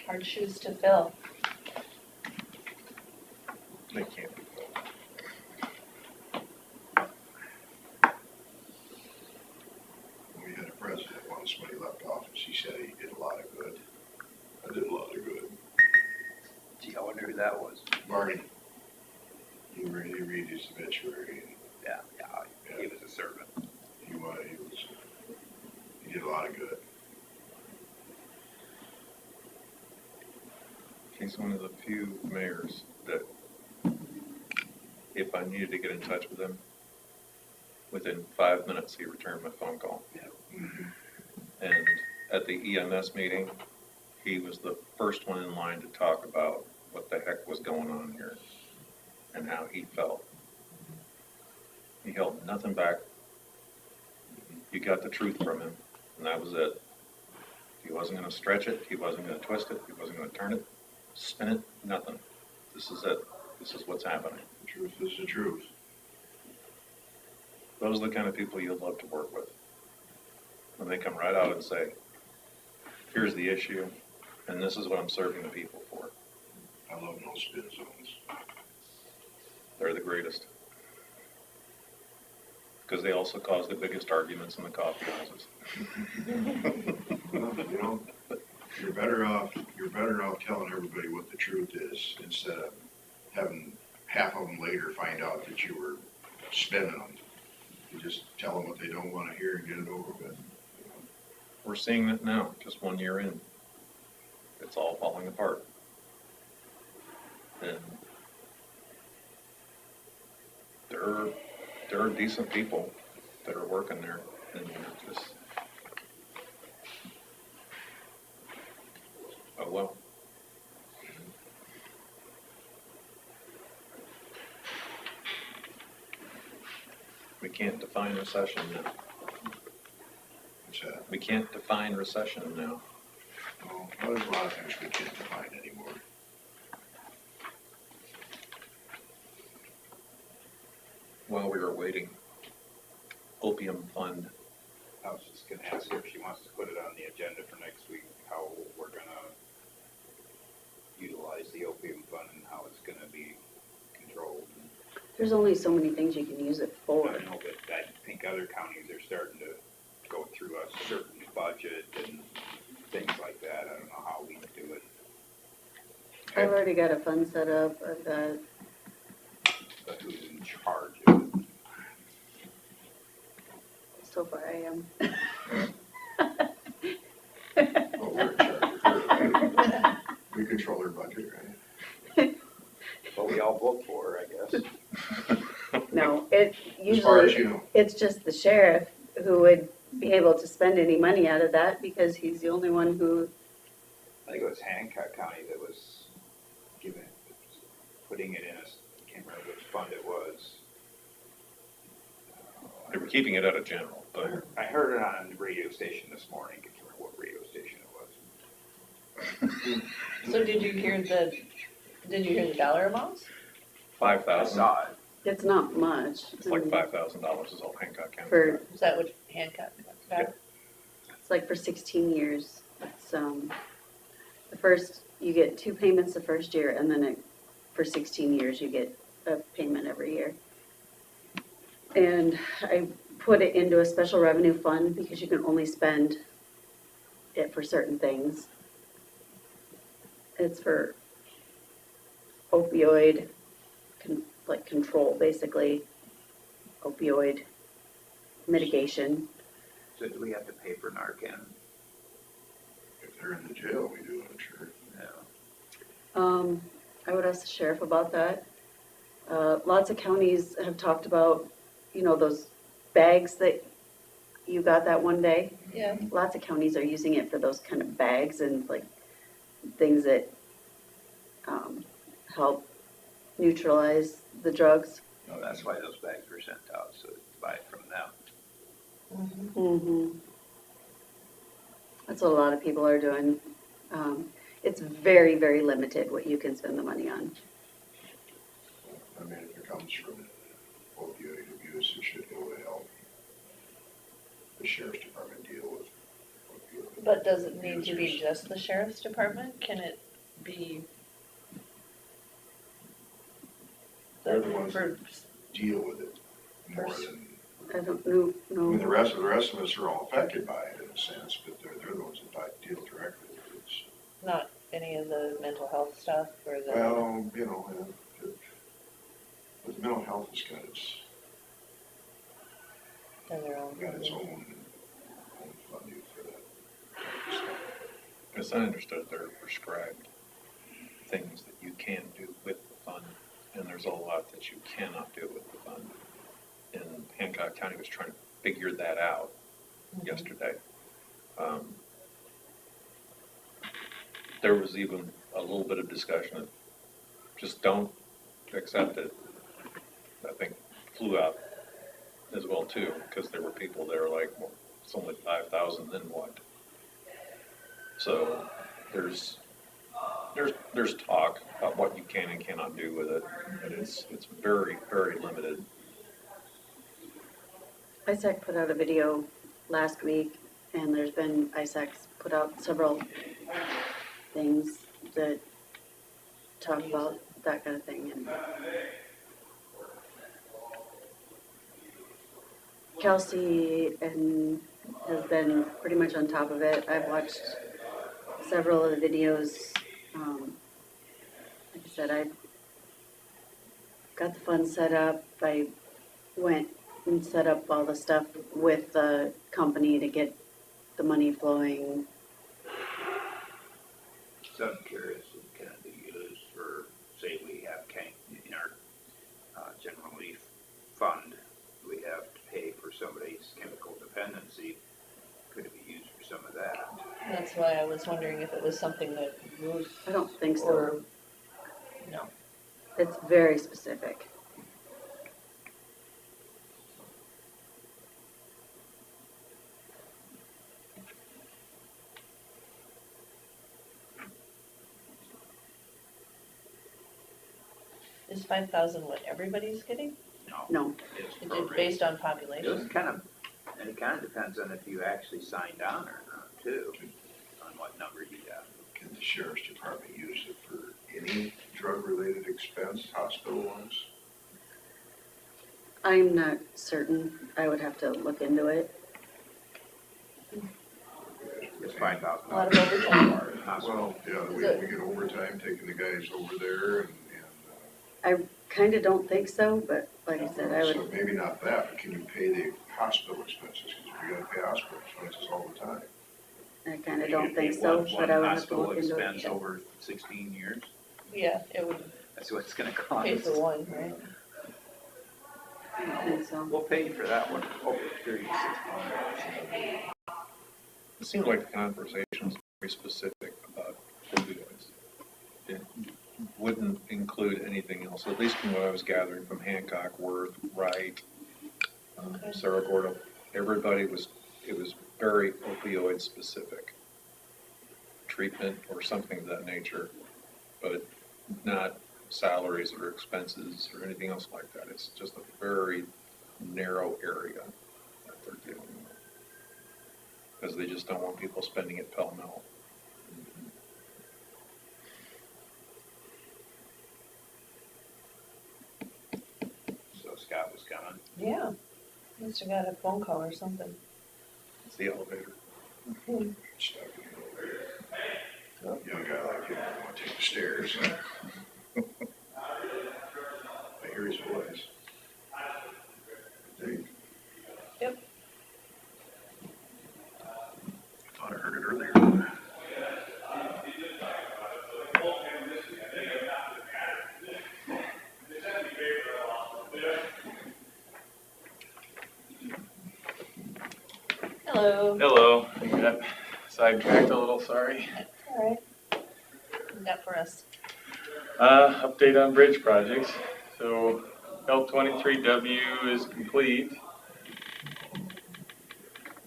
Hard shoes to fill. They can't be filled. We had a president once when he left office, he said he did a lot of good. I did a lot of good. Gee, I wonder who that was. Marty, you read his obituary, Yeah, he was a servant. he did a lot of good. He's one of the few mayors that, if I needed to get in touch with him, within 5 minutes, he returned my phone call. And at the EMS meeting, he was the first one in line to talk about what the heck was going on here and how he felt. He held nothing back. You got the truth from him, and that was it. He wasn't going to stretch it. He wasn't going to twist it. He wasn't going to turn it, spin it, nothing. This is it. This is what's happening. The truth is the truth. Those are the kind of people you'd love to work with. When they come right out and say, here's the issue, and this is what I'm serving the people for. I love no spin zones. They're the greatest. Because they also cause the biggest arguments in the coffee houses. Well, you know, you're better off telling everybody what the truth is instead of having half of them later find out that you were spinning them. You just tell them what they don't want to hear and get it over with. We're seeing that now, just 1 year in. It's all falling apart. And there are decent people that are working there, and they're just, oh well. We can't define recession now. What's that? We can't define recession now. Oh, well, there's a lot of things we can't define anymore. While we were waiting, opium fund. I was just gonna ask her if she wants to put it on the agenda for next week, how we're gonna utilize the opium fund and how it's gonna be controlled. There's only so many things you can use it for. I know, but I think other counties are starting to go through a certain budget and things like that. I don't know how we do it, I've already got a fund set up, I've got, but who's in charge of it? so far I am. Well, we're in charge of her, right? We control her budget, right? But we all vote for her, I guess. No, it As far as usually, you know. it's just the sheriff who would be able to spend any money out of that because he's the only one who, I think it was Hancock County that was giving, putting it in a, I can't remember which fund it was. They were keeping it at a general, but I heard it on the radio station this morning. I can't remember what radio station it was. So did you hear the dollar amounts? I 5,000, saw it. it's not much. it's like $5,000 is all Hancock County. For, Is that what Hancock got? it's like for 16 years. It's, the first, you get 2 payments the first year and then for 16 years you get a payment every year. And I put it into a special revenue fund because you can only spend it for certain things. It's for opioid, like control, basically, opioid mitigation. So do we have to pay for Narcan? If they're in the jail, we do, I'm sure. Yeah. I would ask the sheriff about that. Lots of counties have talked about, you know, those bags that you got that one day. Yeah. Lots of counties are using it for those kind of bags and like things that help neutralize the drugs. No, that's why those bags were sent out, so to buy it from them. Mm-hmm. That's what a lot of people are doing. It's very, very limited what you can spend the money on. I mean, if it comes from opioid abuse, it should go to help the sheriff's department deal with opioid. But does it need to be users. just the sheriff's department? Can it be? They're the ones for- Deal with it more First. than, I don't know, I mean, the no. rest of us are all affected by it in a sense, but they're the ones that deal directly with it. It's- Not any of the mental health stuff or the, Well, you know, but mental health has got their own. its own funding for that stuff. As I understood, there are prescribed things that you can do with the fund, and there's a lot that you cannot do with the fund. And Hancock County was trying to figure that out yesterday. There was even a little bit of discussion of just don't accept it. I think flew out as well too, because there were people there like, well, it's only 5,000, then what? So there's talk about what you can and cannot do with it, but it's very, very limited. ISAC put out a video last week, and there's been, ISAC's put out several things that talk about that kind of thing. And Kelsey has been pretty much on top of it. I've watched several of the videos. Like I said, I got the fund set up. I went and set up all the stuff with the company to get the money flowing. So I'm curious, can it be used for, say we have in our general relief somebody's chemical dependency, could it be used for some of that? That's why I was wondering if it was something that Ruth I don't think so. or, no. It's very specific. Is 5,000 what everybody's getting? No, It's Is it prorated. based on It population? was and it kind of depends on if you actually signed on or not, too, on what number you got. Can the sheriff's department use it for any drug-related expense, hospital ones? I'm not certain. I would have to look into it. It's $5,000. A lot of overtime. Well, yeah, Is we it- get overtime taking the guys over there and I kind of don't think so, but like I said, I so would, maybe not that, but can you pay the hospital expenses? Because we gotta pay hospital expenses all the time. I kind of You don't could think pay so, one but I would have to hospital look into expense it. over 16 years, Yeah, it would that's what it's gonna cost. pay for one, right? I don't think so. We'll pay you for that one over a period of 16 years. It seems like the conversation's very specific about opioids. It wouldn't include anything else, at least from what I was gathering from Hancock, Worth, Wright, Okay. Cerro Gordo. Everybody it was very opioid specific. Treatment or something of that nature, but not salaries or expenses or anything else like that. It's just a very narrow area that they're dealing with. Because they just don't want people spending it pell-mell. So Scott was coming. Yeah. Must have got a phone call or something. It's the elevator. Stuck in the elevator. Young guy like you, don't want to take the stairs. I hear his voice. Dave? Yep. Thought I heard it earlier. Hello. Hello, I got sidetracked a little, sorry. All right. What you got for us? Update on bridge projects. So L23W is complete.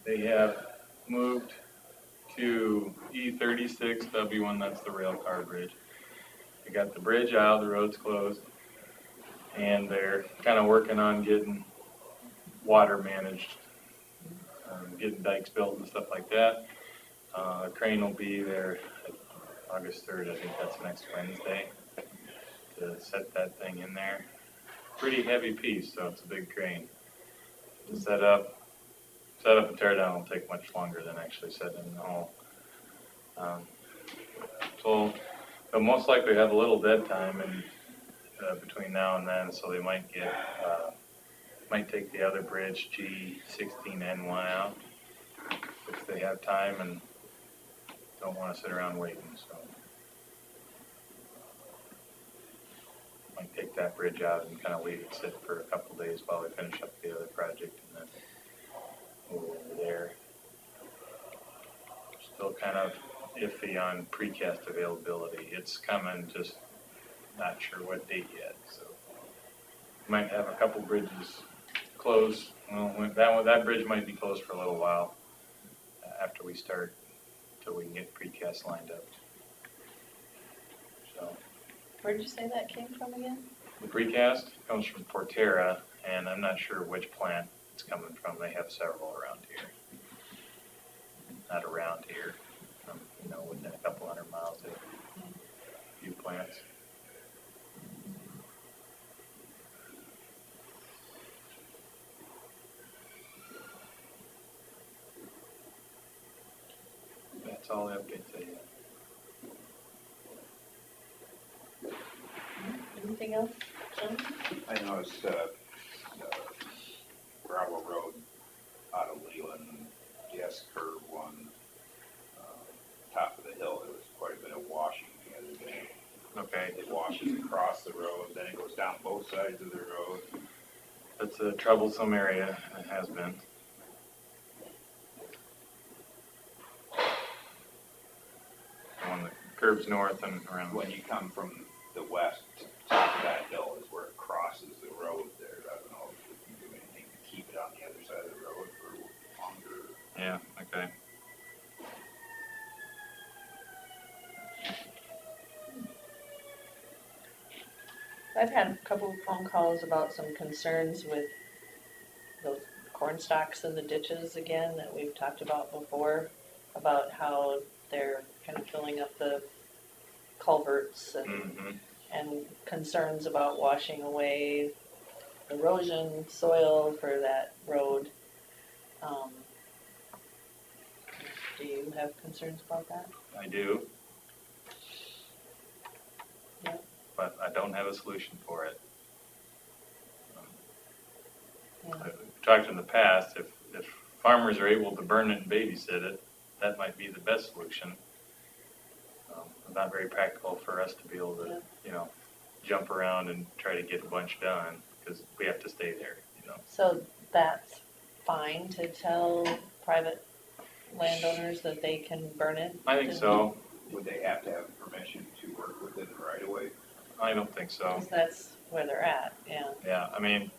They have moved to E36W1, that's the rail car bridge. They got the bridge out, the road's closed, and they're kind of working on getting water managed, getting dikes built and stuff like that. The crane will be there August 3rd, I think that's next Wednesday, to set that thing in there. Pretty heavy piece, so it's a big crane. To set up and tear down will take much longer than actually setting in the hole. So they'll most likely have a little dead time in between now and then, so they might take the other bridge, G16N1 out, if they have time and don't want to sit around waiting, so. Might take that bridge out and kind of leave it sit for a couple days while we finish up the other project and then move over there. Still kind of iffy on precast availability. It's coming, just not sure what date yet, so. Might have a couple bridges closed. Well, that bridge might be closed for a little while after we start, till we can get precast lined up. So. Where did you say that came from again? The precast comes from Portera, and I'm not sure which plant it's coming from. They have several around here. Not around here, within a couple 100 miles, they have a few plants. That's all the updates I have. Anything else, John? I noticed, gravel road out of Leland, the S-curve one, top of the hill, there was quite a bit of washing the other day. Okay, It washes across the road, then it goes down both sides of the road. that's a troublesome area. has been. The one that curves north and around. When you come from the west, top of that hill is where it crosses the road there. I don't know if you can do anything to keep it on the other side of the road for longer. Yeah, okay. I've had a couple of phone calls about some concerns with those corn stalks in the ditches again that we've talked about before, about how they're kind of filling up the culverts and concerns about washing away erosion, soil for that road. Do you have concerns about that? I do. Yeah. But I don't have a solution for it. Yeah. I've talked in the past, if farmers are able to burn it and babysit it, that might be the best solution. Not very practical for us to be able to, jump around and try to get a bunch done, because we have to stay there, So that's fine to tell private landowners that they can burn it? I think so. Would they have to have permission to work within the right of way? I don't think so. Because that's where they're at, yeah. Yeah, I mean,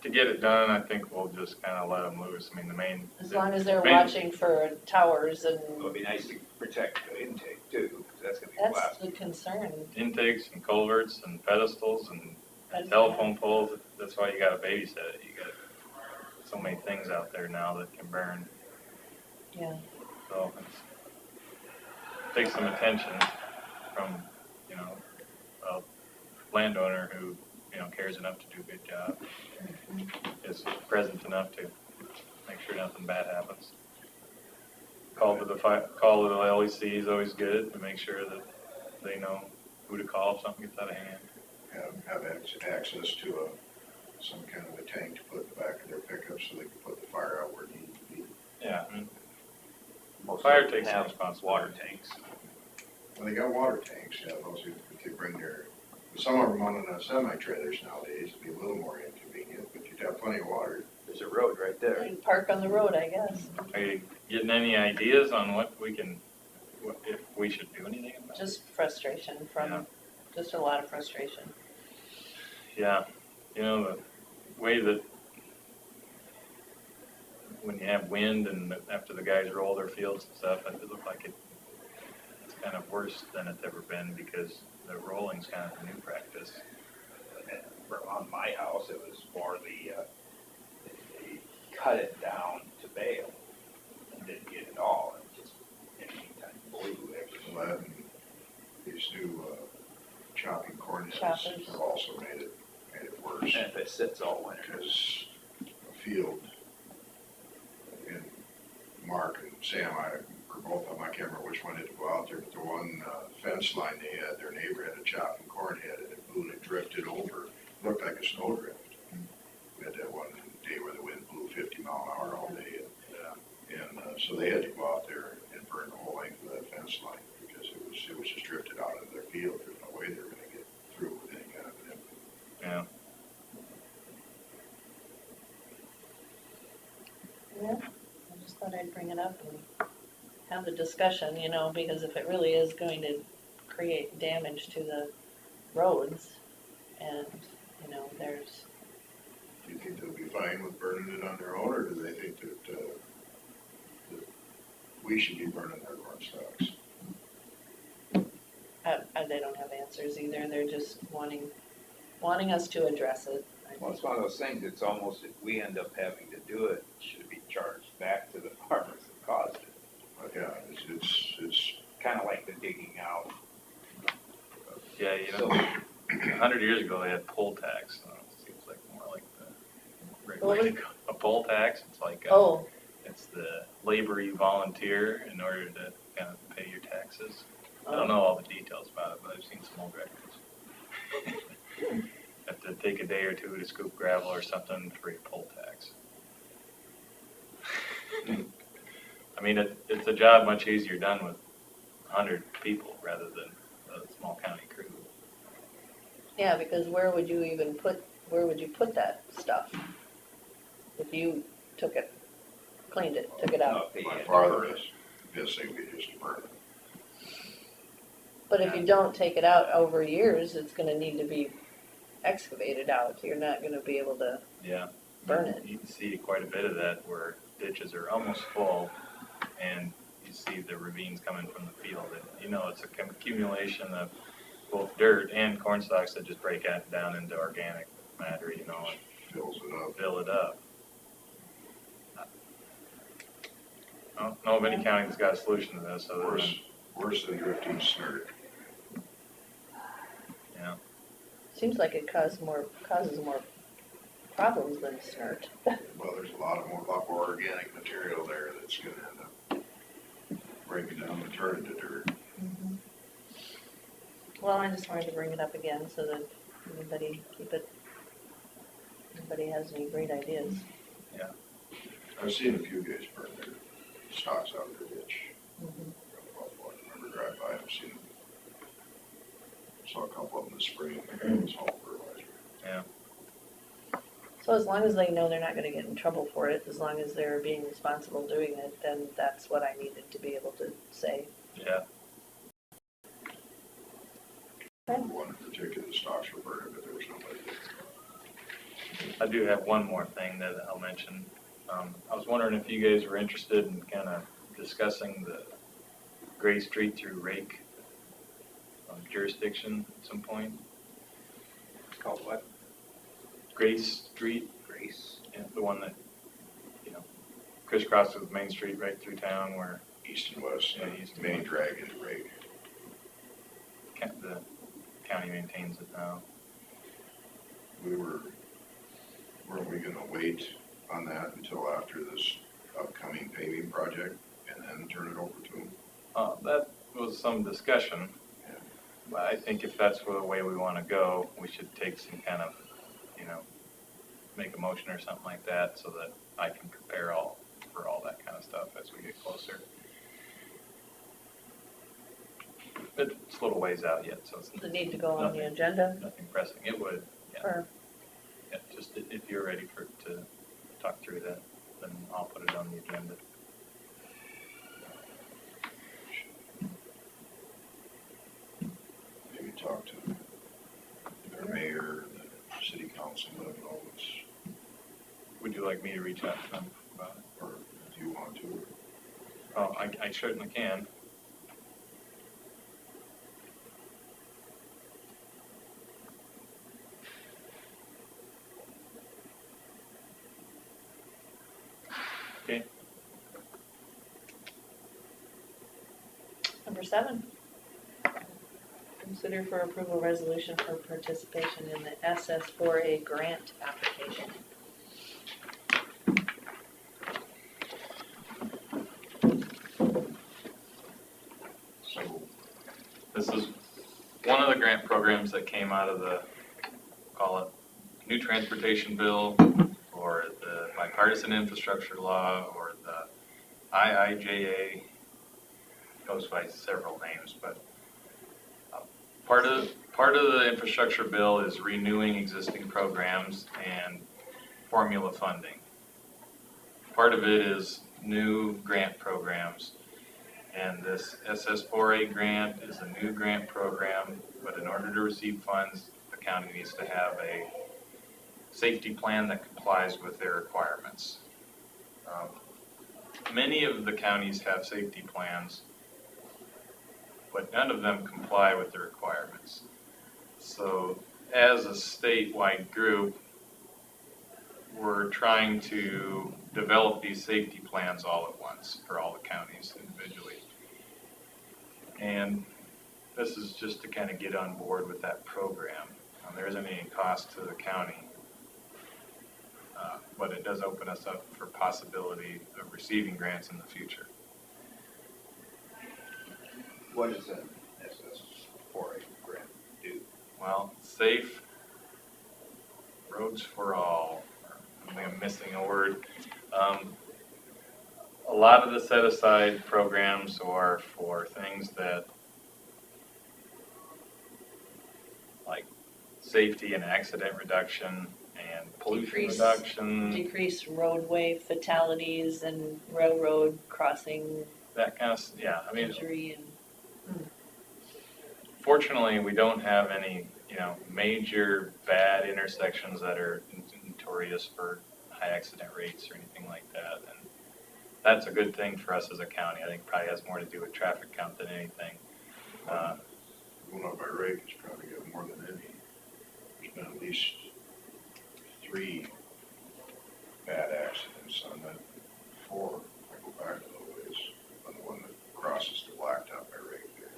to get it done, I think we'll just kind of let them loose. I mean, As long as they're main- watching for towers and It would be nice to protect the intake too, because that's gonna be that's blasted. the concern. intakes and culverts and pedestals and That's- telephone poles, that's why you gotta babysit it. You got so many things out there now that can burn, Yeah, so takes some attention from, a landowner who, cares enough to do a good job, is present enough to make sure nothing bad happens. Call to the LEC is always good to make sure that they know who to call if something gets out of hand. Have access to some kind of a tank to put in the back of their pickup so they can put the fire out where it needs to be. Yeah, Most fire of them takes some have responsibility. water tanks. Well, they got water tanks, yeah, those who they bring their, some of them on semi-trailers nowadays, it'd be a little more inconvenient, but you'd have plenty of water. There's a road right there. and park on the road, I guess. Are you getting any ideas on if we should do anything about it? Just frustration Yeah. just a lot of frustration. Yeah, the way that when you have wind and after the guys roll their fields and stuff, it looked like it's kind of worse than it's ever been because the rolling's kind of a new practice. On my house, it was more they cut it down to bale and didn't get it all. It just, in the meantime, blew everything. Lead and these new chopping corn heads Choppers. have also made it worse. And if it sits all winter. Because a field, and Mark and Sam, or both of them, I can't remember which one didn't go out there, but the one fence line they had, their neighbor had a chopping corn head and it blew and it drifted over, looked like a snowdrift. We had that one day where the wind blew 50 mile an hour all day, and so they had to go out there and burn the whole length of that fence line because it was just drifted out into their field. There's no way they were going to get through with any kind of an input. Yeah. Yeah, I just thought I'd bring it up and have the discussion, because if it really is going to create damage to the roads and, there's, Do you think they'll be fine with burning it on their own, or do they think that we should be burning their corn stalks? they don't have answers either. They're just wanting us to address it. Well, it's one of those things, it's almost, if we end up having to do it, it should be charged back to the farmers that caused it. But yeah, it's Kind of like the digging out. Yeah, 100 years ago they had poll tax. So it seems like more like the right way to go. A poll tax. It's like it's the labor you volunteer in order to kind of pay your taxes. I don't know all the details about it, but I've seen some old records. Have to take a day or two to scoop gravel or something for your poll tax. I mean, it's a job much easier done with 100 people rather than a small county crew. Yeah, because where would you put that stuff? if you took it, cleaned it, took it out. My father is guessing we just burn it. But if you don't take it out over years, it's gonna need to be excavated out. You're not gonna be able to Yeah. burn it. You can see quite a bit of that where ditches are almost full and you see the ravines coming from the field. And, you know, it's a accumulation of both dirt and corn stalks that just break out down into organic matter, you know, and Fills it up. fill it up. I don't know of any county that's got a solution to this other than, Worse than drifting snert. yeah. Seems like it causes more problems than snert. Well, there's a lot more organic material there that's gonna end up breaking down and turning to dirt. Well, I just wanted to bring it up again so that anybody has any great ideas. I've seen a few guys burn their stocks out of their ditch. Mhm. I remember driving by, I've seen, saw a couple of them this spring, it was all fertilizer. So as long as they know they're not gonna get in trouble for it, as long as they're being responsible doing it, then that's what I needed to be able to say. Yeah. One in particular, the stocks were burning, but there was nobody there. I do have one more thing that I'll mention. I was wondering if you guys were interested in kind of discussing the Gray Street through Rake jurisdiction at some point. It's called what? Gray Street, Grace? yeah, the one that, you know, crisscrosses with Main Street right through town where East and west, Yeah, east and main west. drag into Rake. the county maintains it now. Weren't we gonna wait on that until after this upcoming paving project and then turn it over to them? That was some discussion. But I think if that's the way we want to go, we should take some kind of, you know, make a motion or something like that so that I can prepare for all that kind of stuff as we get closer. It's a little ways out yet, so it's Does it need to go on the Nothing. agenda nothing pressing. It would, yeah. or, Yeah, just if you're ready to talk through that, then I'll put it on the agenda. Maybe talk to their mayor, the city council, whoever knows, Would you like me to reach out to them about it? or do you want to? Oh, I certainly can. Okay. number 7. Consider for approval resolution for participation in the SS4A grant application. So, This is one of the grant programs that came out of the, call it, new transportation bill, or the bipartisan infrastructure law, or the IIJA, goes by several names, but part of the infrastructure bill is renewing existing programs and formula funding. Part of it is new grant programs. And this SS4A grant is a new grant program, but in order to receive funds, the county needs to have a safety plan that complies with their requirements. Many of the counties have safety plans, but none of them comply with the requirements. So as a statewide group, we're trying to develop these safety plans all at once for all the counties individually. And this is just to kind of get on board with that program. There isn't any cost to the county, but it does open us up for possibility of receiving grants in the future. What does an SS4A grant do? Well, safe roads for all. I think I'm missing a word. A lot of the set-aside programs are for things that, like safety and accident reduction and and pollution Decrease- reduction, Decrease roadway fatalities and railroad crossing that kind of, yeah, I mean, injury and, fortunately, we don't have any, major bad intersections that are notorious for high accident rates or anything like that. And that's a good thing for us as a county. I think it probably has more to do with traffic count than anything. Going up by Rake has probably got more than any. There's been at least 3 bad accidents on that 4. I go back a little ways, on the one that crosses the blacktop by Rake there.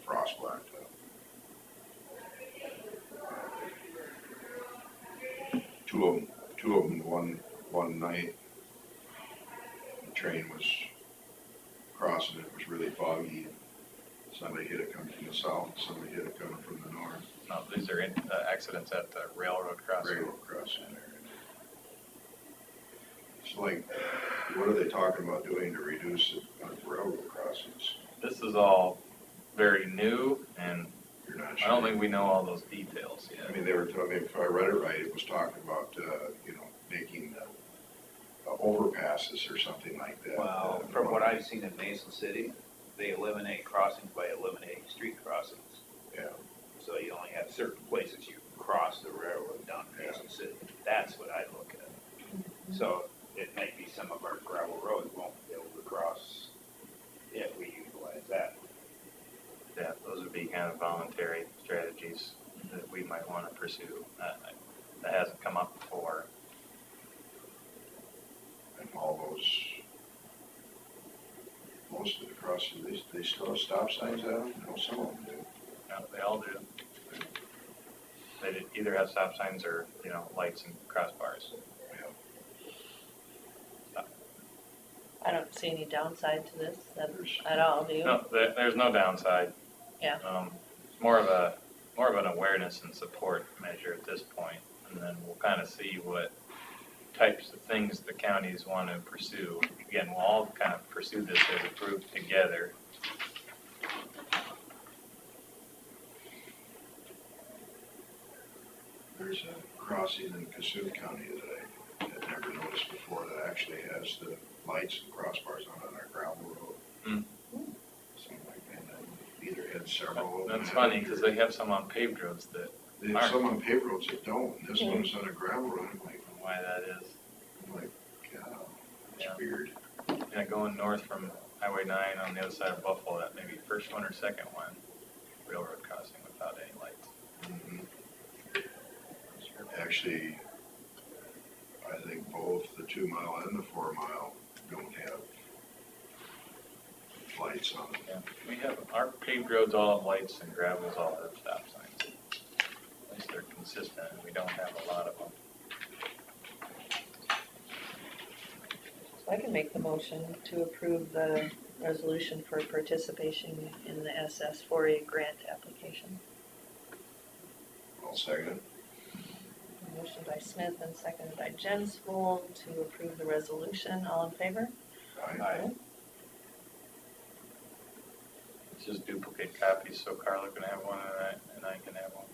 Frost blacktop. Two of them one night. The train was crossing, it was really foggy. Somebody hit it coming from the south, somebody hit it coming from the north. No, these are accidents at the railroad crossing. Railroad crossing there. It's like, what are they talking about doing to reduce it on railroad crossings? This is all very new, and You're not I sure. don't think we know all those details I yet. mean, they were talking, if I read it right, it was talking about, making overpasses or something like that. Well, from what I've seen in Mason City, they eliminate crossings by eliminating street crossings. Yeah. So you only have certain places you cross the railroad down in Mason City. That's what I look at. So it might be some of our gravel roads won't be able to cross if we utilize that. Yeah, those would be kind of voluntary strategies that we might want to pursue. That hasn't come up before. And all those, most of the crossings, they still have stop signs out? I know some of them do. Yeah, they all do. They either have stop signs or, lights and crossbars. I don't see any downside to this There's- at all, do you? No, there's no downside. Yeah. It's more of an awareness and support measure at this point, and then we'll kind of see what types of things the counties want to pursue. Again, we'll all kind of pursue this as a group together. There's a crossing in Cassuth County that I had never noticed before that actually has the lights and crossbars on our gravel road. Hmm. Something like that. Either had several of them. That's funny, because they have some on paved roads that, They have some on paved roads that don't, and this Mhm. one's on a gravel road. I don't know why that is. I'm like, God, it's Yeah. weird. Yeah, going north from Highway 9 on the other side of Buffalo, that may be first one or second one, railroad crossing without any lights. Mhm. Actually, I think both the 2 mile and the 4 mile don't have lights on them. Yeah, we have, our paved roads all have lights and gravels all have stop signs. At least they're consistent, and we don't have a lot of them. So I can make the motion to approve the resolution for participation in the SS4A grant application. I'll second it. Motion by Smith and seconded by Jensvold to approve the resolution. All in favor? Aye. Let's just duplicate copies, so Carla can have one and I can have one.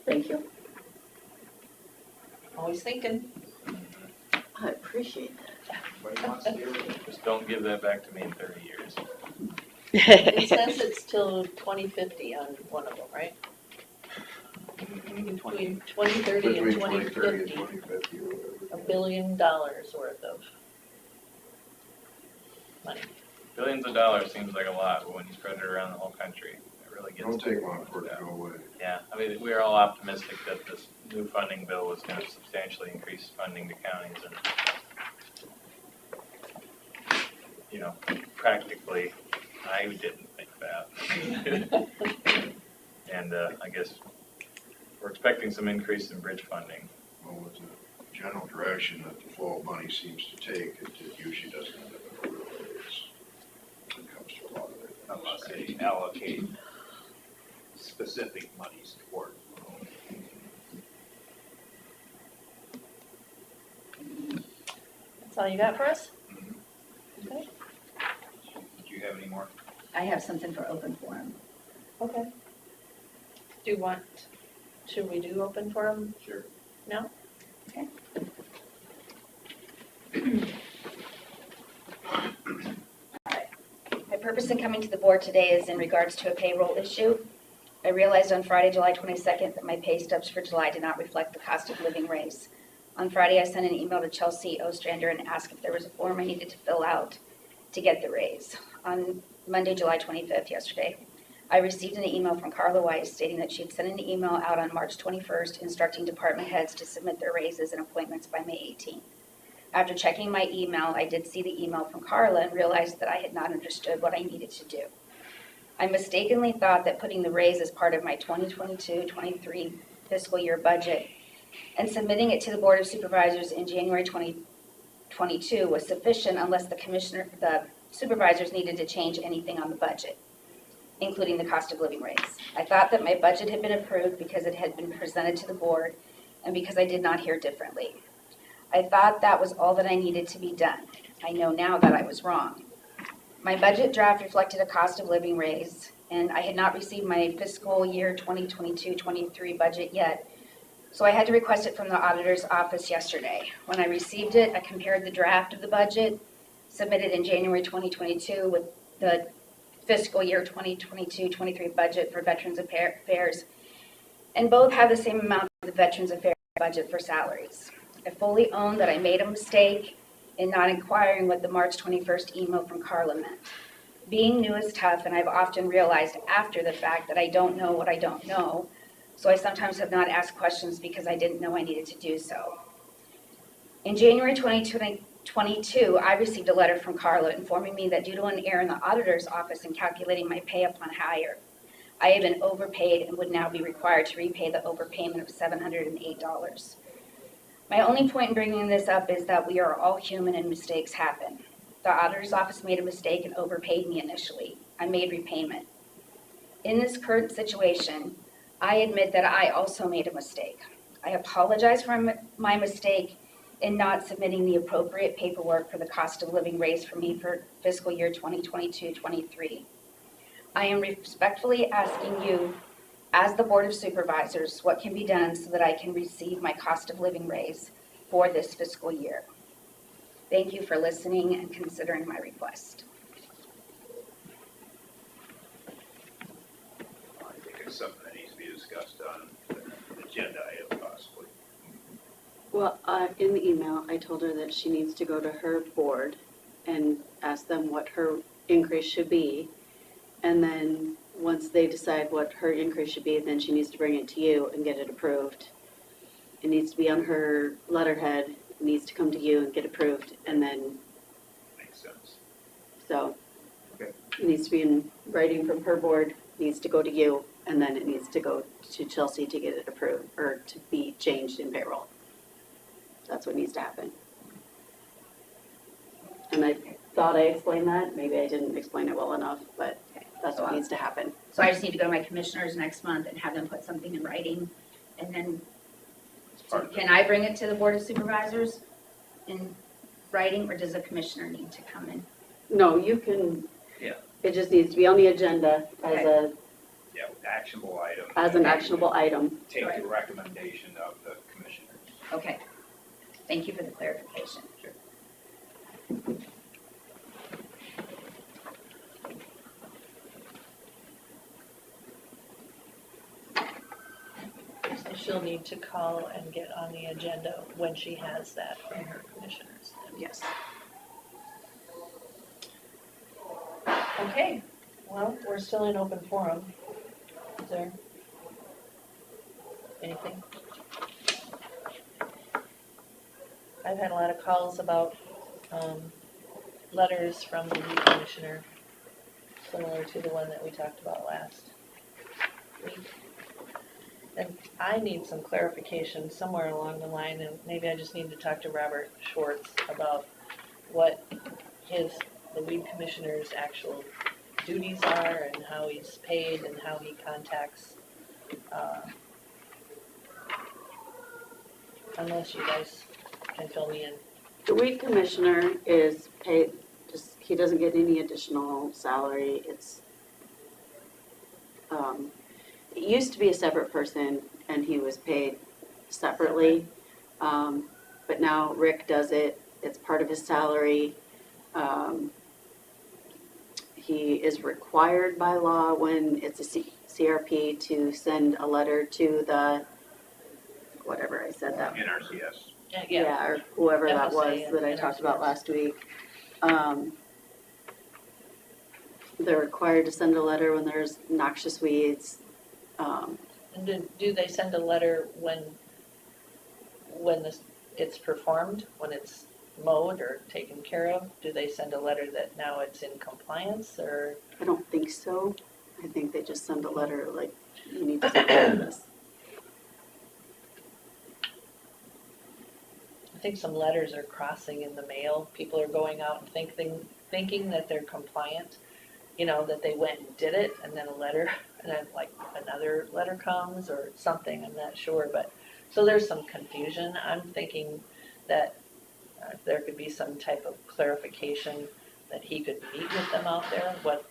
Thank you. Always thinking. I appreciate that. Everybody wants to hear it. Just don't give that back to me in 30 years. It says it's till 2050 on one of them, right? Between 2030 and Between 2030 and 2050, 2050 or whatever. $1 billion worth of money. Billions of dollars seems like a lot, but when you spread it around the whole country, it really gets. Don't take long for it to go away. Yeah, I mean, we are all optimistic that this new funding bill is going to substantially increase funding to counties and, practically, I didn't think that. And I guess we're expecting some increase in bridge funding. Well, with the general direction that the flow of money seems to take, it usually doesn't end up in a real ways. When it comes to a lot of it. Unless they allocate specific monies toward. That's all you got for us? Mhm. Okay. Do you have any more? I have something for open forum. Okay. Do you want should we do open forum? Sure. No? My purpose in coming to the board today is in regards to a payroll issue. I realized on Friday, July 22nd, that my pay stubs for July did not reflect the cost of living raise. On Friday, I sent an email to Chelsea Ostrander and asked if there was a form I needed to fill out to get the raise. On Monday, July 25th, yesterday, I received an email from Carla Weiss stating that she had sent an email out on March 21st instructing department heads to submit their raises and appointments by May 18th. After checking my email, I did see the email from Carla and realized that I had not understood what I needed to do. I mistakenly thought that putting the raise as part of my 2022-23 fiscal year budget and submitting it to the Board of Supervisors in January 2022 was sufficient unless the supervisors needed to change anything on the budget, including the cost of living raise. I thought that my budget had been approved because it had been presented to the board and because I did not hear differently. I thought that was all that I needed to be done. I know now that I was wrong. My budget draft reflected a cost of living raise, and I had not received my fiscal year 2022-23 budget yet, so I had to request it from the auditor's office yesterday. When I received it, I compared the draft of the budget submitted in January 2022 with the fiscal year 2022-23 budget for Veterans Affairs, and both have the same amount of the Veterans Affairs budget for salaries. I fully own that I made a mistake in not inquiring what the March 21st email from Carla meant. Being new is tough, and I've often realized after the fact that I don't know what I don't know, so I sometimes have not asked questions because I didn't know I needed to do so. In January 2022, I received a letter from Carla informing me that due to an error in the auditor's office in calculating my pay upon hire, I had been overpaid and would now be required to repay the overpayment of $708. My only point in bringing this up is that we are all human and mistakes happen. The auditor's office made a mistake and overpaid me initially. I made repayment. In this current situation, I admit that I also made a mistake. I apologize for my mistake in not submitting the appropriate paperwork for the cost of living raise for me for fiscal year 2022-23. I am respectfully asking you, as the Board of Supervisors, what can be done so that I can receive my cost of living raise for this fiscal year. Thank you for listening and considering my request. I think it's something that needs to be discussed on the agenda item possibly. Well, in the email, I told her that she needs to go to her board and ask them what her increase should be. And then once they decide what her increase should be, then she needs to bring it to you and get it approved. It needs to be on her letterhead, it needs to come to you and get approved, and then, Makes sense. so. Okay. It needs to be in writing from her board, needs to go to you, and then it needs to go to Chelsea to get it approved, or to be changed in payroll. That's what needs to happen. And I thought I explained that, maybe I didn't explain it well enough, but that's what needs to happen. So I just need to go to my commissioners next month and have them put something in writing, and then, so can I bring it to the Board of Supervisors in writing, or does a commissioner need to come in? No, you can. Yeah. It just needs to be on the agenda as Okay. Yeah, actionable item. as an actionable item. Take the recommendation of the commissioners. Okay, thank you for the clarification. So she'll need to call and get on the agenda when she has that from her commissioners. Yes. Okay, well, we're still in open forum. Is there anything? I've had a lot of calls about letters from the weed commissioner, similar to the one that we talked about last week. And I need some clarification somewhere along the line, and maybe I just need to talk to Robert Schwartz about what the weed commissioner's actual duties are and how he's paid and how he contacts, unless you guys can fill me in. The weed commissioner is paid, he doesn't get any additional salary. It used to be a separate person, and he was paid separately. But now Rick does it, it's part of his salary. He is required by law when it's a CRP to send a letter to the, whatever I said that. NRCS. Yeah, or whoever that was FSA that I and talked about NRCS. last week. They're required to send a letter when there's noxious weeds. And do they send a letter when it's performed, when it's mowed or taken care of? Do they send a letter that now it's in compliance, or? I don't think so. I think they just send a letter like, you need to take care of this. I think some letters are crossing in the mail. People are going out and thinking that they're compliant, that they went and did it, and then a letter, and then like another letter comes or something, I'm not sure, but, so there's some confusion. I'm thinking that there could be some type of clarification that he could meet with them out there, what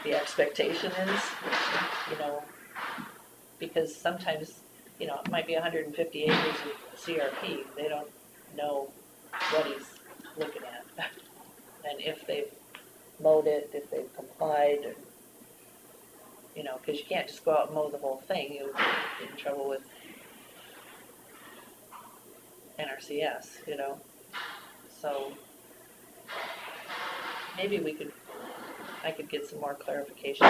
the expectation is, because sometimes, it might be 150 acres of CRP, they don't know what he's looking at, and if they've mowed it, if they've complied, or, because you can't just go out and mow the whole thing, you'll get in trouble with NRCS, so maybe I could get some more clarification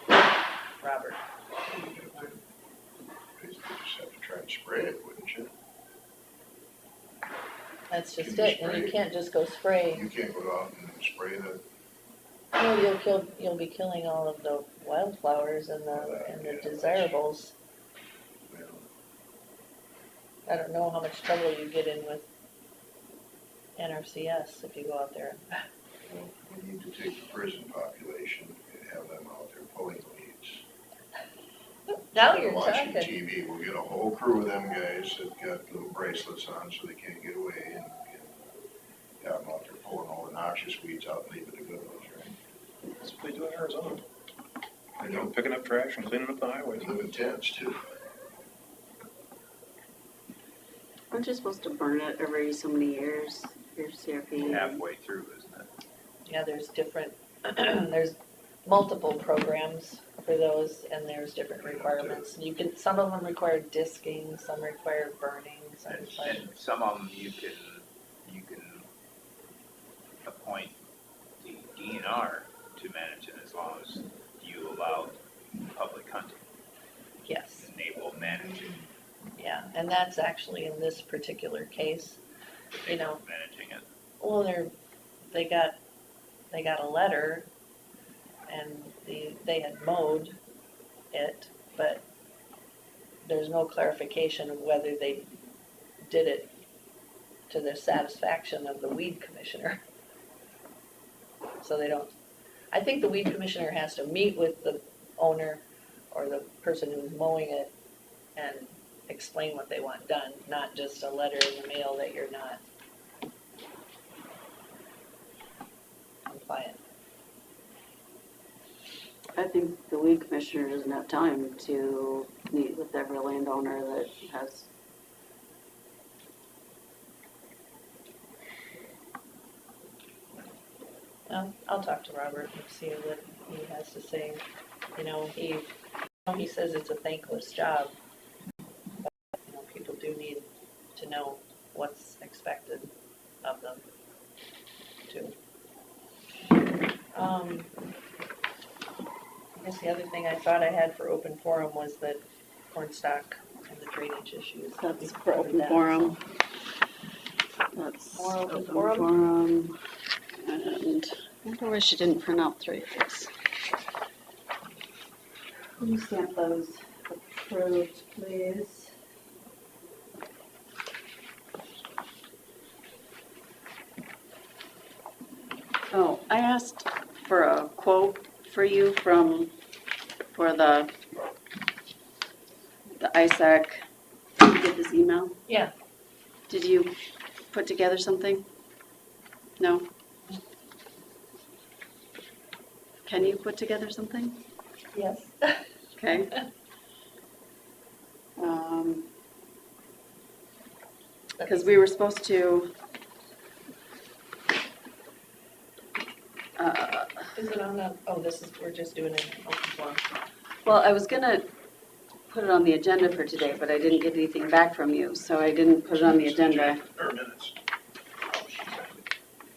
from Robert. You just have to try and spray it, wouldn't you? That's just Can you it, and you spray? can't just go spray. You can't go out and spray the, You'll be killing all of the wildflowers and the desirables. you know, I don't know how much trouble you get in with NRCS if you go out there. we need to take the prison population and have them out there pulling weeds. Now Instead you're of watching talking. TV, we'll get a whole crew of them guys that got little bracelets on so they can't get away and have them out there pulling all the noxious weeds out and leaving the good ones, right? That's what they do in Arizona. I You know, know, picking up trash and cleaning up the highways. live in tents too. Aren't you supposed to burn it every so many years, your CRP? Halfway through, isn't it? Yeah, there's different, there's multiple programs for those, and there's different requirements. Some of them require disking, some require burning, some require. And some of them you can appoint the DNR to manage it as long as you allow public hunting, Yes, and they will manage it. yeah, and that's actually in this particular case. But they weren't managing it. Well, they got a letter, and they had mowed it, but there's no clarification of whether they did it to the satisfaction of the weed commissioner. So they don't, I think the weed commissioner has to meet with the owner or the person who's mowing it and explain what they want done, not just a letter in the mail that you're not compliant. I think the weed commissioner doesn't have time to meet with every landowner that has. I'll talk to Robert and see what he has to say. He says it's a thankless job. But, people do need to know what's expected of them, too. I guess the other thing I thought I had for open forum was the corn stalk and the drainage issues. That's We for covered open that, forum. so. That's More open open forum? forum. And I wonder why she didn't print out 3 of these. Can you stamp those approved, please? Oh, I asked for a quote for you for the ISAC. Did you get this email? Yeah. Did you put together something? No? Can you put together something? Yes. Okay. Because we were supposed to, Is it on the, oh, this is, we're just doing an open forum. well, I was gonna put it on the agenda for today, but I didn't get anything back from you, so I didn't put it on the agenda. Or minutes.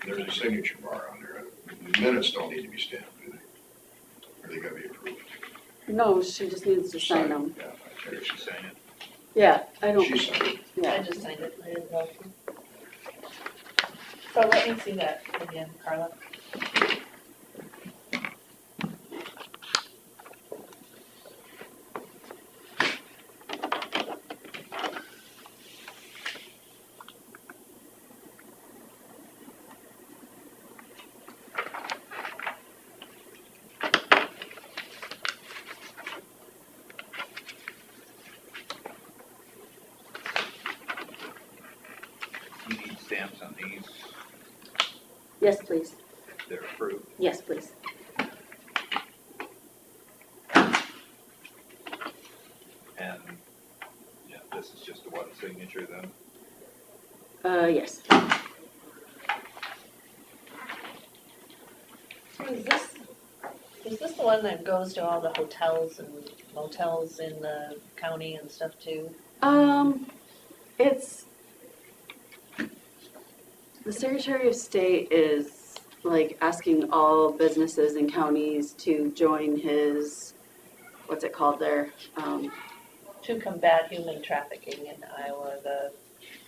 There's a signature bar on there. The minutes don't need to be stamped, do they? Or they gotta be approved? No, she just needs to sign them. Yeah, I Did checked. she sign it? Yeah, I don't, She signed it. I yeah. just signed it, I didn't know. So let me see that again, Carla. You need stamps on these, Yes, please. if they're approved. Yes, please. And, yeah, this is just a one signature then. Yes. So is this the one that goes to all the hotels and motels in the county and stuff too? It's, the Secretary of State is like asking all businesses and counties to join his, what's it called there? To combat human trafficking in Iowa, the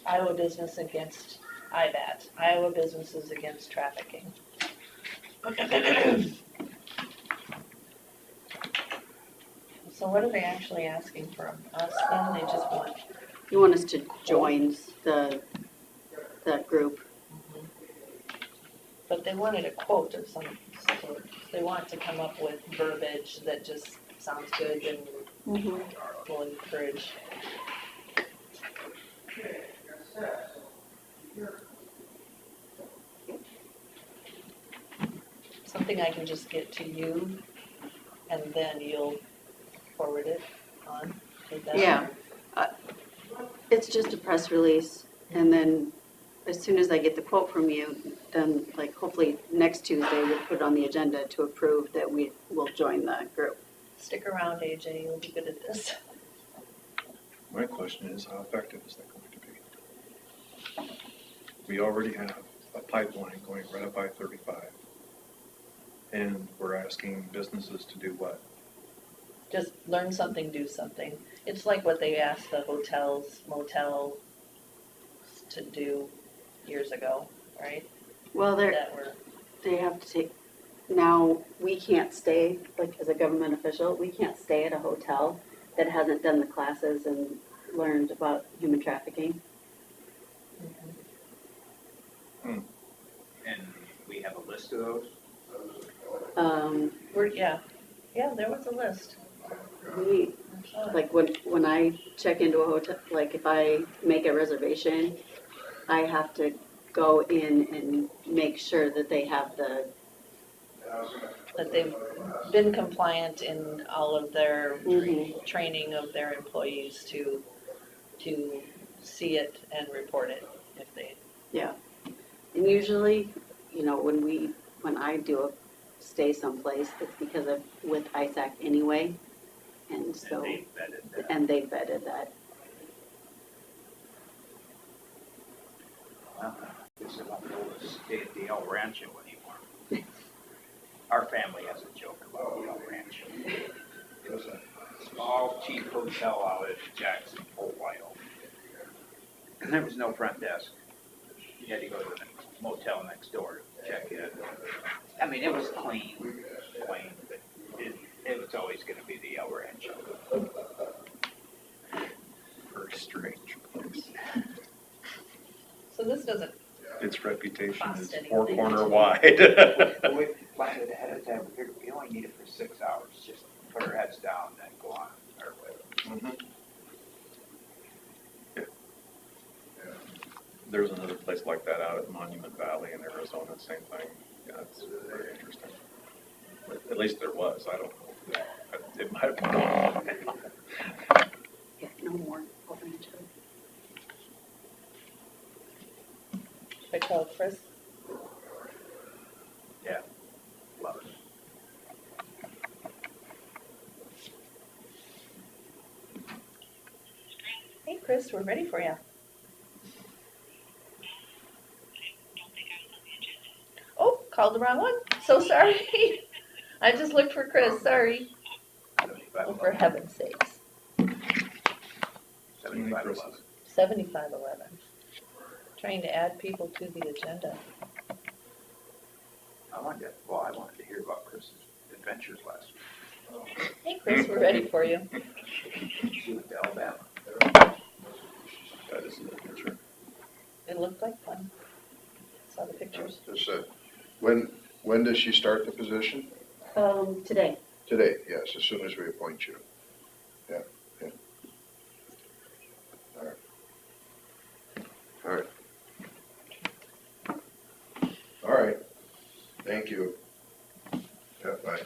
Iowa Business Against IBAT, Iowa Businesses Against Trafficking. So what are they actually asking from us then? They just want, You want us to join that group? but they wanted a quote of some sort. They want to come up with verbiage that just sounds good and will encourage. Something I can just get to you and then you'll forward it on. Is that- Yeah. It's just a press release, and then as soon as I get the quote from you, then like hopefully next Tuesday we'll put it on the agenda to approve that we will join the group. Stick around, AJ, you'll be good at this. My question is, how effective is that going to be? We already have a pipeline going right up I-35. And we're asking businesses to do what? Just learn something, do something. It's like what they asked the hotels, motels to do years ago, right? Well, That were, they have to take, now, we can't stay, like as a government official, we can't stay at a hotel that hasn't done the classes and learned about human trafficking. And we have a list of those? yeah, there was a list. We, like when I check into a hotel, like if I make a reservation, I have to go in and make sure that they have the, That they've been compliant in all of their training of their employees to see it and report it if they, and usually, you know, when I do stay someplace, it's because of, with ISAC anyway, and so, And they vetted that. and they vetted that. Well, I guess I won't be able to stay at the El Rancho anymore. Our family has a joke about the El Rancho. It was a small, cheap hotel out at Jackson, Ohio. And there was no front desk. You had to go to the motel next door to check in. I mean, it was clean, but it was always gonna be the El Rancho. Very strange place. so this doesn't, Its reputation Cost is anything. four corner wide. We planned it ahead of time, we only need it for 6 hours, just put our heads down and go on our way. Mhm. Yeah. There's another place like that out at Monument Valley in Arizona, same thing. Yeah, it's very interesting. At least there was, I don't know. It might have gone on. No more. I'll bring it to her. Should I call Chris? Love it. Hey, Chris, we're ready for you. Oh, called the wrong one. So sorry. I just looked for Chris, sorry. 75, Oh, for heaven's sakes. 75, 11. 7511. Trying to add people to the agenda. I wanted to hear about Chris's adventures last week. Hey, Chris, we're ready for you. She went to Alabama. That is the picture. It looked like fun. Saw the pictures. Just, when does she start the position? Today. Today, yes, as soon as we appoint you. Yeah. All right. All right. Thank you. Yeah, bye.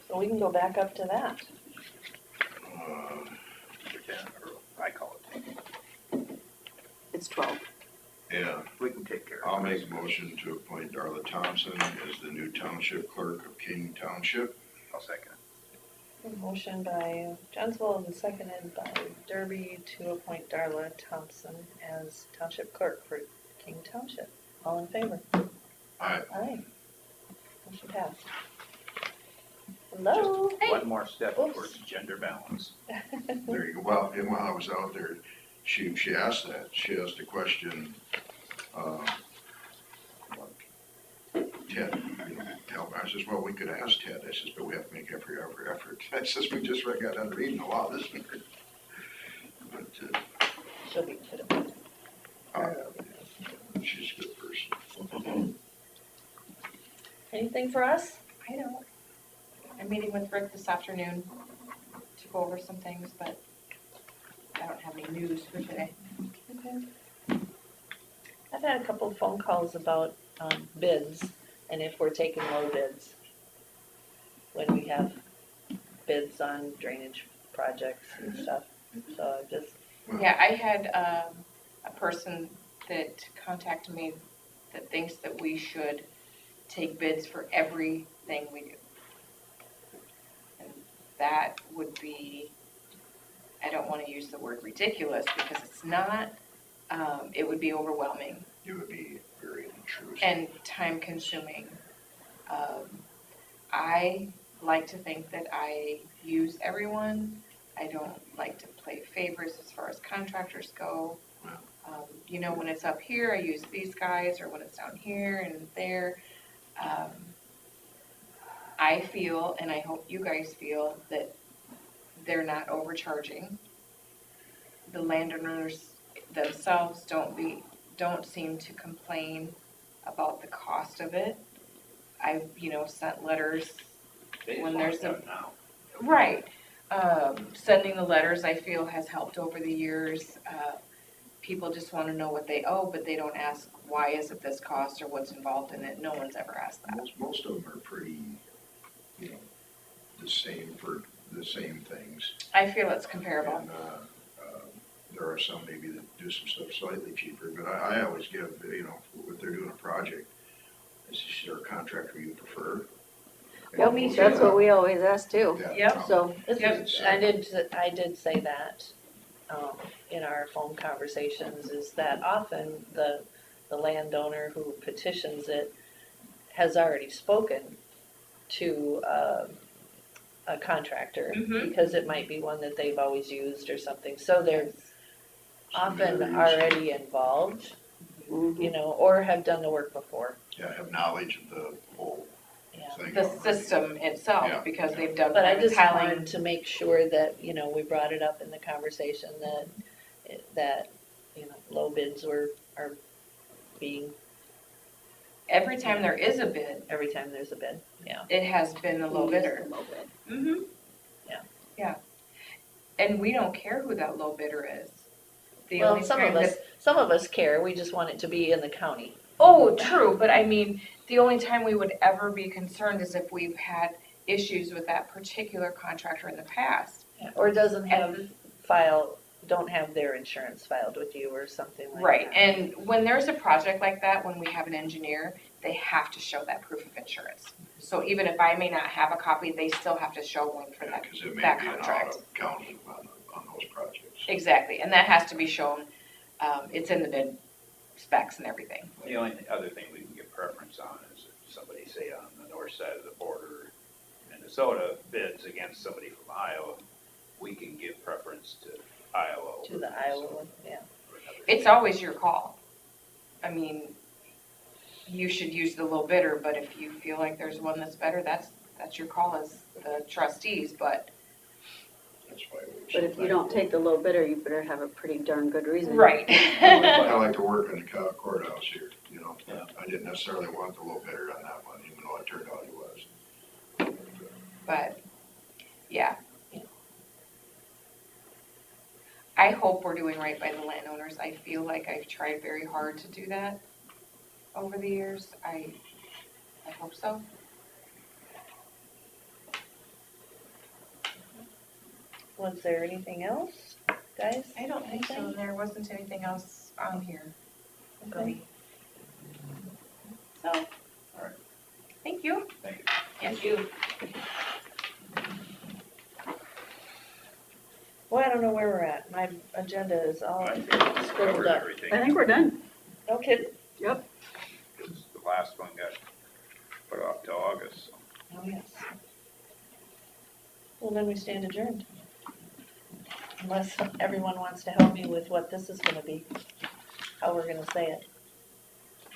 So we can go back up to that. I call it. It's 12. Yeah, We can take care of it. I'll make a motion to appoint Darla Thompson as the new township clerk of King Township. I'll second it. A motion by Johnswell and seconded by Derby to appoint Darla Thompson as township clerk for King Township. All in favor? Aye. Aye. Motion passed. Hello? Just one more step Oops. towards gender balance. There you go. Well, and while I was out there, she asked that. She asked a question, Ted, help. I says, well, we could ask Ted. I says, but we have to make every effort. I says, we just got done reading a lot this year. But, She'll be good. she's a good person. Anything for us? I don't. I'm meeting with Rick this afternoon to go over some things, but I don't have any news for today. Okay. I've had a couple of phone calls about bids and if we're taking low bids when we have bids on drainage projects and stuff. So I just, Yeah, I had a person that contacted me that thinks that we should take bids for everything we do. And that would be, I don't want to use the word ridiculous because it's not, it would be overwhelming It would be very intrusive. and time consuming. I like to think that I use everyone. I don't like to play favorites as far as contractors go. You know, when it's up here, I use these guys, or when it's down here and there. I feel, and I hope you guys feel, that they're not overcharging. The landowners themselves don't seem to complain about the cost of it. I've, sent letters when there's a, now. right. Sending the letters, I feel, has helped over the years. People just want to know what they owe, but they don't ask, why is it this cost or what's involved in it? No one's ever asked that. Most of them are pretty, the same for the same things. I feel it's comparable. And, there are some maybe that do some stuff slightly cheaper, but I always give, if they're doing a project, is there a contractor you prefer? Well, me too. That's what we always ask too. Yeah. Yep. So, this Yep. is, I did say that in our phone conversations, is that often the landowner who petitions it has already spoken to a contractor, Mhm. because it might be one that they've always used or something, so they're often Familiar. already involved, or have done the work before. Yeah, have knowledge of the whole Yeah. thing. The already. system itself, Yeah. because they've done But I private just tiling. wanted to make sure that, we brought it up in the conversation that low bids are being, Every time there is a bid, every time there's a bid, yeah. it has been the low bidder. Low bid. Mm-hmm. Yeah. Yeah. And we don't care who that low bidder is. The Well, only some time of us care, we just want it to be in the county. Oh, true, but I mean, the only time we would ever be concerned is if issues with that particular contractor in the past. Or doesn't don't have their insurance filed with you or something like that. Right, and when there's a project like that, when we have an engineer, they have to show that proof of insurance. So even if I may not have a copy, they still have to show one for that, Because it may that be an contract. out-of-county on those projects. Exactly, and that has to be shown, it's in the bid specs and everything. The only other thing we can get preference on is if somebody, say, on the north side of the border, Minnesota bids against somebody from Iowa, we can give preference to Iowa. To the Iowa one, yeah. It's always your call. I mean, you should use the low bidder, but if you feel like there's one that's better, that's your call as the trustees, but. That's why we. But if you don't take the low bidder, you better have a pretty darn good reason. Right. I like to work in the courthouse here, you know. Yeah. I didn't necessarily want the low bidder on that one, even though it turned out he was. But, yeah. I hope we're doing right by the landowners. I feel like I've tried very hard to do that over the years. I hope so. Was there anything else, guys? I don't think so. Anything? There wasn't anything else on here for Okay. me. So. right. Thank you. Thank you. Thank you. Well, I don't know where we're at. My agenda is all I think we scribbled covered up. everything. I think we're done. Okay. Yep. Because the last one got put off till August, so. Oh, yes. Well, then we stand adjourned. Unless everyone wants to help me with what this is gonna be, how we're gonna say it.